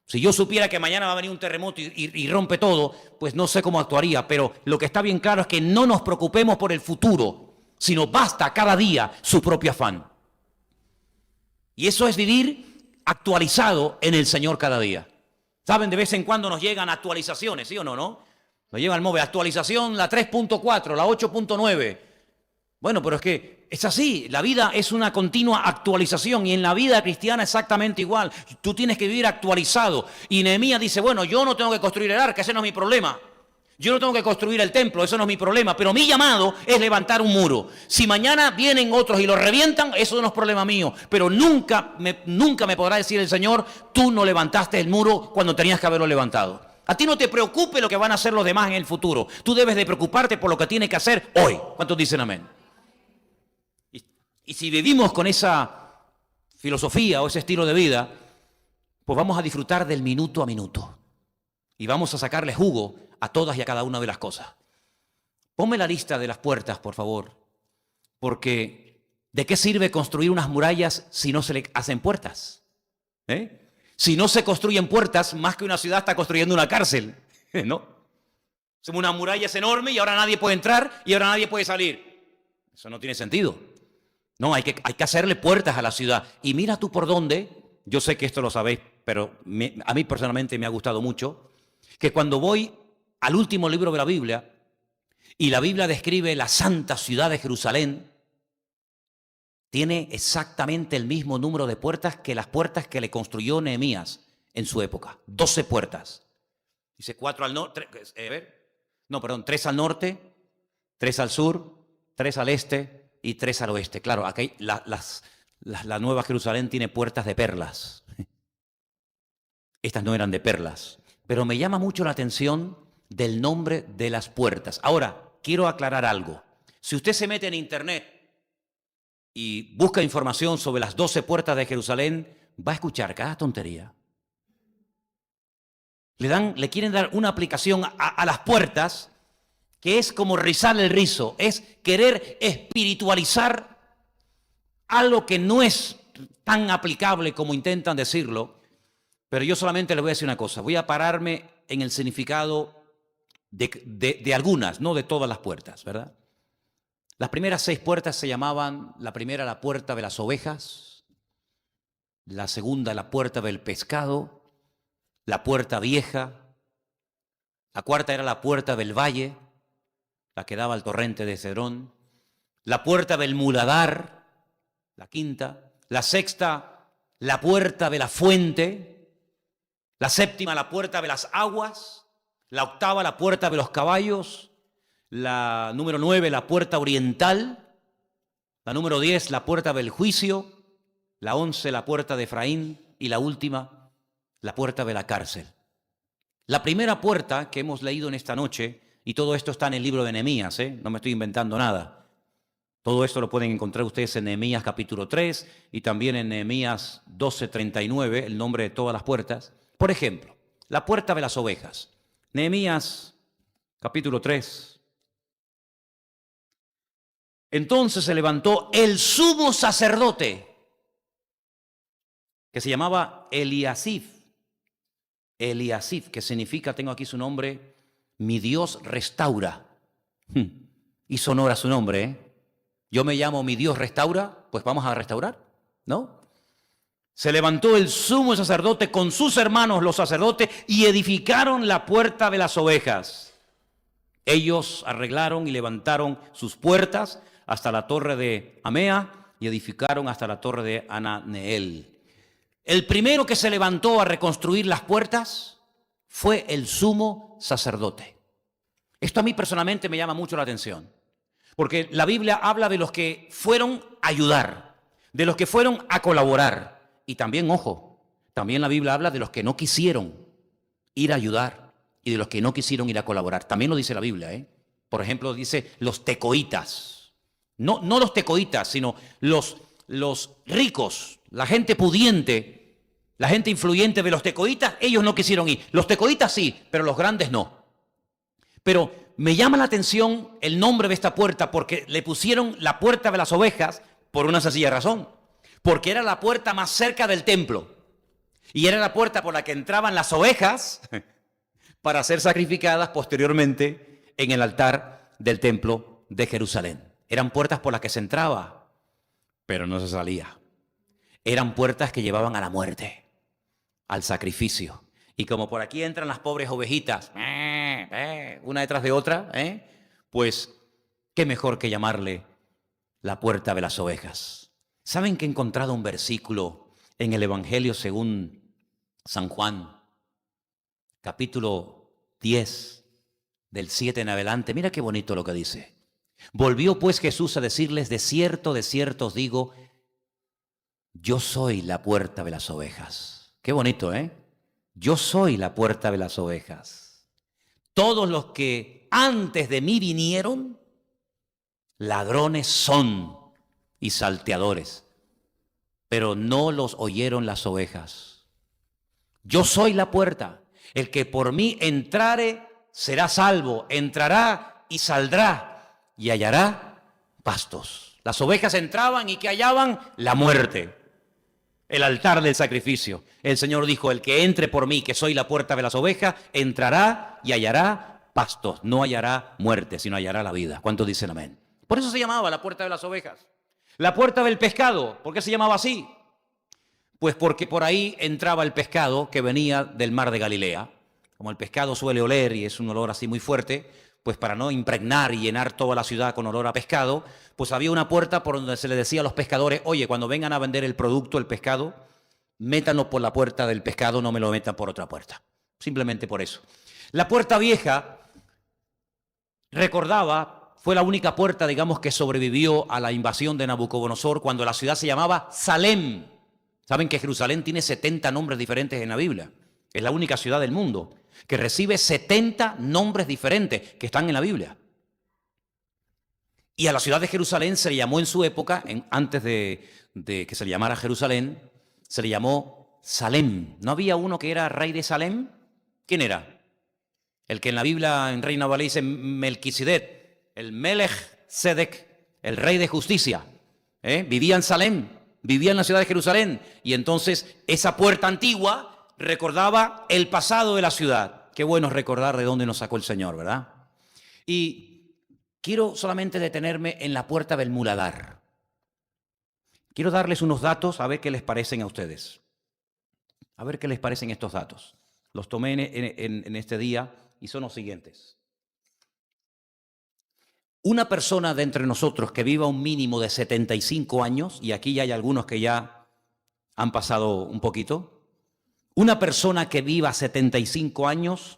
Si yo supiera que mañana va a venir un terremoto y rompe todo, pues no sé cómo actuaría, pero lo que está bien claro es que no nos preocupemos por el futuro, sino basta cada día su propio afán. Y eso es vivir actualizado en el Señor cada día. ¿Saben? De vez en cuando nos llegan actualizaciones, ¿sí o no? Nos llega el móvil, actualización la 3.4, la 8.9. Bueno, pero es que es así, la vida es una continua actualización y en la vida cristiana exactamente igual. Tú tienes que vivir actualizado. Y Nehemías dice, bueno, yo no tengo que construir el arca, ese no es mi problema. Yo no tengo que construir el templo, eso no es mi problema. Pero mi llamado es levantar un muro. Si mañana vienen otros y lo revientan, eso no es problema mío. Pero nunca me podrá decir el Señor, tú no levantaste el muro cuando tenías que haberlo levantado. A ti no te preocupe lo que van a hacer los demás en el futuro. Tú debes de preocuparte por lo que tienes que hacer hoy. ¿Cuántos dicen amén? Y si vivimos con esa filosofía o ese estilo de vida, pues vamos a disfrutar del minuto a minuto. Y vamos a sacarle jugo a todas y a cada una de las cosas. Ponme la lista de las puertas, por favor. Porque ¿de qué sirve construir unas murallas si no se le hacen puertas? Si no se construyen puertas, más que una ciudad está construyendo una cárcel. ¿No? Somos una muralla es enorme y ahora nadie puede entrar y ahora nadie puede salir. Eso no tiene sentido. No, hay que hacerle puertas a la ciudad. Y mira tú por dónde, yo sé que esto lo sabéis, pero a mí personalmente me ha gustado mucho, que cuando voy al último libro de la Biblia, y la Biblia describe la santa ciudad de Jerusalén, tiene exactamente el mismo número de puertas que las puertas que le construyó Nehemías en su época. 12 puertas. Dice 4 al norte, 3 al norte, 3 al sur, 3 al este, y 3 al oeste. Claro, aquí la Nueva Jerusalén tiene puertas de perlas. Estas no eran de perlas. Pero me llama mucho la atención del nombre de las puertas. Ahora, quiero aclarar algo. Si usted se mete en internet y busca información sobre las 12 puertas de Jerusalén, va a escuchar cada tontería. Le quieren dar una aplicación a las puertas que es como rizar el rizo, es querer espiritualizar algo que no es tan aplicable como intentan decirlo, pero yo solamente les voy a decir una cosa, voy a pararme en el significado de algunas, no de todas las puertas, ¿verdad? Las primeras 6 puertas se llamaban, la primera la puerta de las ovejas, la segunda la puerta del pescado, la puerta vieja, la cuarta era la puerta del valle, la que daba al torrente de Cedrón, la puerta del muladar, la quinta, la sexta, la puerta de la fuente, la séptima, la puerta de las aguas, la octava, la puerta de los caballos, la número 9, la puerta oriental, la número 10, la puerta del juicio, la 11, la puerta de Efraín y la última, la puerta de la cárcel. La primera puerta que hemos leído en esta noche, y todo esto está en el libro de Nehemías, no me estoy inventando nada. Todo esto lo pueden encontrar ustedes en Nehemías capítulo 3 y también en Nehemías 12:39, el nombre de todas las puertas. Por ejemplo, la puerta de las ovejas. Nehemías capítulo 3. Entonces se levantó el sumo sacerdote, que se llamaba Eliasif, que significa, tengo aquí su nombre, mi Dios restaura. Hizo honor a su nombre, Yo me llamo mi Dios restaura, pues vamos a restaurar, ¿no? Se levantó el sumo sacerdote con sus hermanos los sacerdotes y edificaron la puerta de las ovejas. Ellos arreglaron y levantaron sus puertas hasta la torre de Amea y edificaron hasta la torre de Ananeel. El primero que se levantó a reconstruir las puertas fue el sumo sacerdote. Esto a mí personalmente me llama mucho la atención, porque la Biblia habla de los que fueron a ayudar, de los que fueron a colaborar. Y también, ojo, también la Biblia habla de los que no quisieron ir a ayudar y de los que no quisieron ir a colaborar. También lo dice la Biblia, ¿eh? Por ejemplo, dice los tecoitas. No los tecoitas, sino los ricos, la gente pudiente, la gente influyente de los tecoitas, ellos no quisieron ir. Los tecoitas sí, pero los grandes no. Pero me llama la atención el nombre de esta puerta porque le pusieron la puerta de las ovejas por una sencilla razón. Porque era la puerta más cerca del templo. Y era la puerta por la que entraban las ovejas para ser sacrificadas posteriormente en el altar del templo de Jerusalén. Eran puertas por las que se entraba, pero no se salía. Eran puertas que llevaban a la muerte, al sacrificio. Y como por aquí entran las pobres ovejitas, una detrás de otra, pues qué mejor que llamarle la puerta de las ovejas. ¿Saben que he encontrado un versículo en el Evangelio según San Juan, capítulo 10, del 7 en adelante? Mira qué bonito lo que dice. Volvió pues Jesús a decirles, de cierto os digo, yo soy la puerta de las ovejas. Qué bonito, ¿eh? Yo soy la puerta de las ovejas. Todos los que antes de mí vinieron, ladrones son y salteadores, pero no los oyeron las ovejas. Yo soy la puerta. El que por mí entrare será salvo, entrará y saldrá y hallará pastos. Las ovejas entraban y ¿qué hallaban? La muerte. El altar del sacrificio. El Señor dijo, el que entre por mí, que soy la puerta de las ovejas, entrará y hallará pastos. No hallará muerte, sino hallará la vida. ¿Cuántos dicen amén? Por eso se llamaba la puerta de las ovejas. La puerta del pescado. ¿Por qué se llamaba así? Pues porque por ahí entraba el pescado que venía del mar de Galilea. Como el pescado suele oler y es un olor así muy fuerte, pues para no impregnar y llenar toda la ciudad con olor a pescado, pues había una puerta por donde se le decía a los pescadores, oye, cuando vengan a vender el producto, el pescado, métanlo por la puerta del pescado, no me lo metan por otra puerta. Simplemente por eso. La puerta vieja, recordaba, fue la única puerta, digamos, que sobrevivió a la invasión de Nabucodonosor cuando la ciudad se llamaba Salem. Saben que Jerusalén tiene 70 nombres diferentes en la Biblia. Es la única ciudad del mundo que recibe 70 nombres diferentes que están en la Biblia. Y a la ciudad de Jerusalén se le llamó en su época, antes de que se le llamara Jerusalén, se le llamó Salem. ¿No había uno que era rey de Salem? ¿Quién era? El que en la Biblia, en Reina Valera, dice Melquisedec, el Melech Sedec, el rey de justicia. Vivía en Salem, vivía en la ciudad de Jerusalén. Y entonces esa puerta antigua recordaba el pasado de la ciudad. Qué bueno recordar de dónde nos sacó el Señor, ¿verdad? Y quiero solamente detenerme en la puerta del muladar. Quiero darles unos datos a ver qué les parecen a ustedes. A ver qué les parecen estos datos. Los tomé en este día y son los siguientes. Una persona de entre nosotros que viva un mínimo de 75 años, y aquí ya hay algunos que ya han pasado un poquito. Una persona que viva 75 años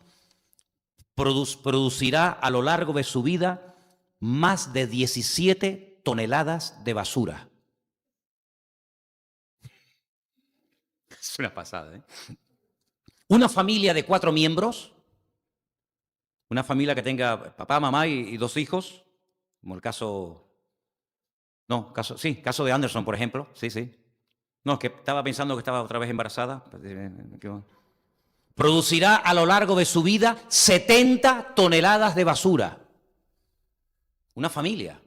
producirá a lo largo de su vida más de 17 toneladas de basura. Es una pasada, ¿eh? Una familia de 4 miembros, una familia que tenga papá, mamá y 2 hijos, como el caso de Anderson, por ejemplo, sí. No, es que estaba pensando que estaba otra vez embarazada. Producirá a lo largo de su vida 70 toneladas de basura. Una familia.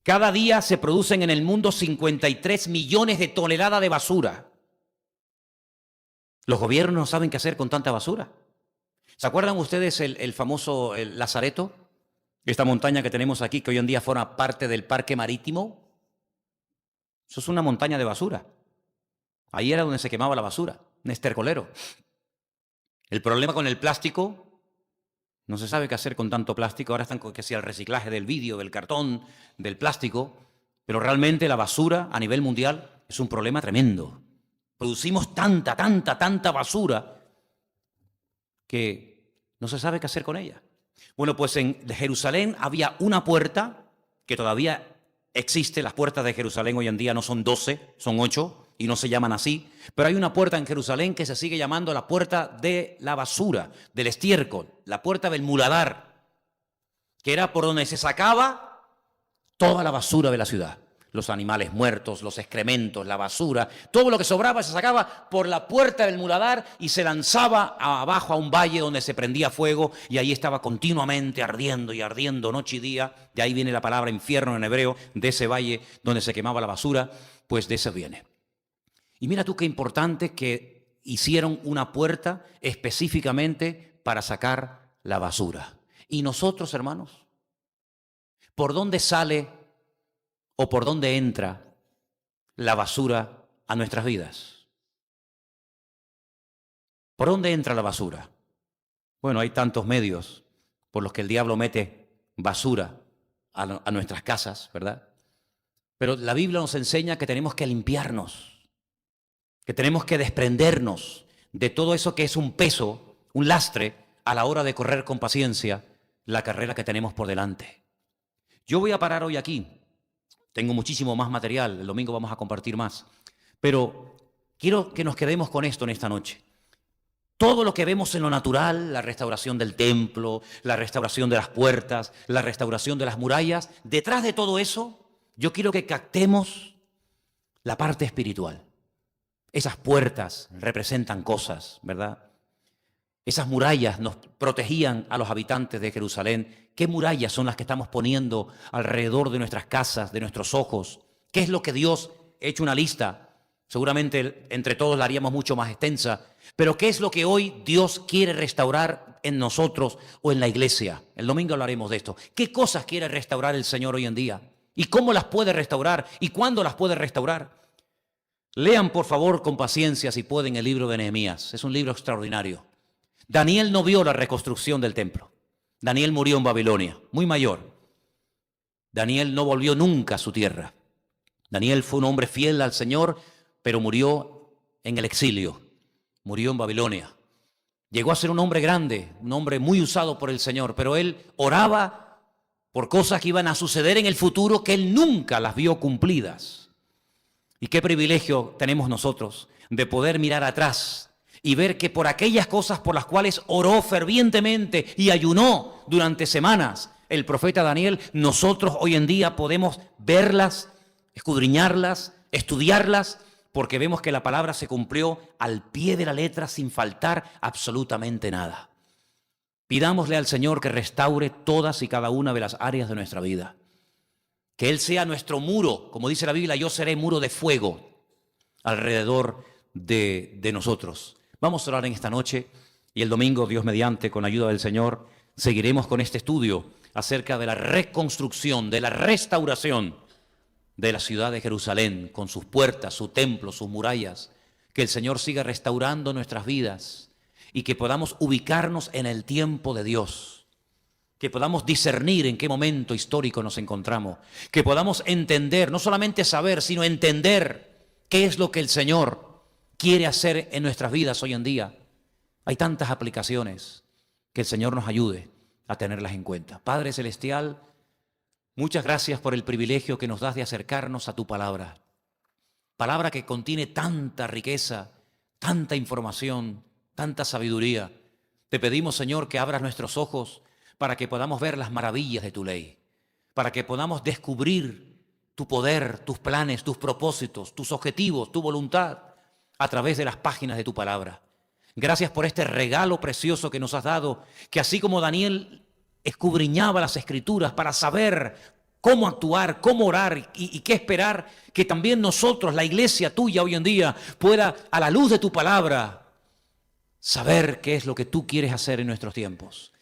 Cada día se producen en el mundo 53 millones de toneladas de basura. Los gobiernos no saben qué hacer con tanta basura. ¿Se acuerdan ustedes el famoso Lazareto? Esta montaña que tenemos aquí, que hoy en día forma parte del parque marítimo. Eso es una montaña de basura. Ahí era donde se quemaba la basura, un estercolero. El problema con el plástico, no se sabe qué hacer con tanto plástico. Ahora están que sea el reciclaje del vidrio, del cartón, del plástico. Pero realmente la basura a nivel mundial es un problema tremendo. Producimos tanta basura que no se sabe qué hacer con ella. Bueno, pues en Jerusalén había una puerta que todavía existe. Las puertas de Jerusalén hoy en día no son 12, son 8 y no se llaman así. Pero hay una puerta en Jerusalén que se sigue llamando la puerta de la basura, del estiércol, la puerta del muladar, que era por donde se sacaba toda la basura de la ciudad. Los animales muertos, los excrementos, la basura, todo lo que sobraba se sacaba por la puerta del muladar y se lanzaba abajo a un valle donde se prendía fuego y ahí estaba continuamente ardiendo y ardiendo noche y día. De ahí viene la palabra infierno en hebreo, de ese valle donde se quemaba la basura, pues de ese viene. Y mira tú qué importante que hicieron una puerta específicamente para sacar la basura. Y nosotros, hermanos, ¿por dónde sale o por dónde entra la basura a nuestras vidas? ¿Por dónde entra la basura? Bueno, hay tantos medios por los que el diablo mete basura a nuestras casas, ¿verdad? Pero la Biblia nos enseña que tenemos que limpiarnos, que tenemos que desprendernos de todo eso que es un peso, un lastre, a la hora de correr con paciencia la carrera que tenemos por delante. Yo voy a parar hoy aquí. Tengo muchísimo más material, el domingo vamos a compartir más. Pero quiero que nos quedemos con esto en esta noche. Todo lo que vemos en lo natural, la restauración del templo, la restauración de las puertas, la restauración de las murallas, detrás de todo eso, yo quiero que captemos la parte espiritual. Esas puertas representan cosas, ¿verdad? Esas murallas nos protegían a los habitantes de Jerusalén. ¿Qué murallas son las que estamos poniendo alrededor de nuestras casas, de nuestros ojos? ¿Qué es lo que Dios ha hecho una lista? Seguramente entre todos la haríamos mucho más extensa. Pero ¿qué es lo que hoy Dios quiere restaurar en nosotros o en la iglesia? El domingo hablaremos de esto. ¿Qué cosas quiere restaurar el Señor hoy en día? ¿Y cómo las puede restaurar? ¿Y cuándo las puede restaurar? Lean, por favor, con paciencia, si pueden, el libro de Nehemías. Es un libro extraordinario. Daniel no vio la reconstrucción del templo. Daniel murió en Babilonia, muy mayor. Daniel no volvió nunca a su tierra. Daniel fue un hombre fiel al Señor, pero murió en el exilio. Murió en Babilonia. Llegó a ser un hombre grande, un hombre muy usado por el Señor, pero él oraba por cosas que iban a suceder en el futuro que él nunca las vio cumplidas. Y qué privilegio tenemos nosotros de poder mirar atrás y ver que por aquellas cosas por las cuales oró fervientemente y ayunó durante semanas el profeta Daniel, nosotros hoy en día podemos verlas, escudriñarlas, estudiarlas, porque vemos que la palabra se cumplió al pie de la letra sin faltar absolutamente nada. Pidámosle al Señor que restaure todas y cada una de las áreas de nuestra vida. Que Él sea nuestro muro, como dice la Biblia, yo seré muro de fuego alrededor de nosotros. Vamos a orar en esta noche y el domingo, Dios mediante, con ayuda del Señor, seguiremos con este estudio acerca de la reconstrucción, de la restauración de la ciudad de Jerusalén, con sus puertas, su templo, sus murallas. Que el Señor siga restaurando nuestras vidas y que podamos ubicarnos en el tiempo de Dios. Que podamos discernir en qué momento histórico nos encontramos. Que podamos entender, no solamente saber, sino entender qué es lo que el Señor quiere hacer en nuestras vidas hoy en día. Hay tantas aplicaciones, que el Señor nos ayude a tenerlas en cuenta. Padre Celestial, muchas gracias por el privilegio que nos das de acercarnos a tu palabra. Palabra que contiene tanta riqueza, tanta información, tanta sabiduría. Te pedimos, Señor, que abras nuestros ojos para que podamos ver las maravillas de tu ley, para que podamos descubrir tu poder, tus planes, tus propósitos, tus objetivos, tu voluntad, a través de las páginas de tu palabra. Gracias por este regalo precioso que nos has dado, que así como Daniel escudriñaba las Escrituras para saber cómo actuar, cómo orar y qué esperar, que también nosotros, la iglesia tuya hoy en día, pueda, a la luz de tu palabra, saber qué es lo que tú quieres hacer en nuestros tiempos.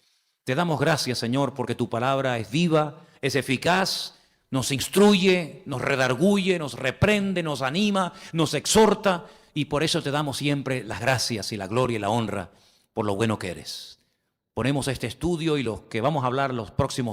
Te damos gracias, Señor, porque tu palabra es viva, es eficaz, nos instruye, nos redarguye, nos reprende, nos anima, nos exhorta, y por eso te damos siempre las gracias y la gloria y la honra por lo bueno que eres. Ponemos este estudio y los que vamos a hablar los próximos días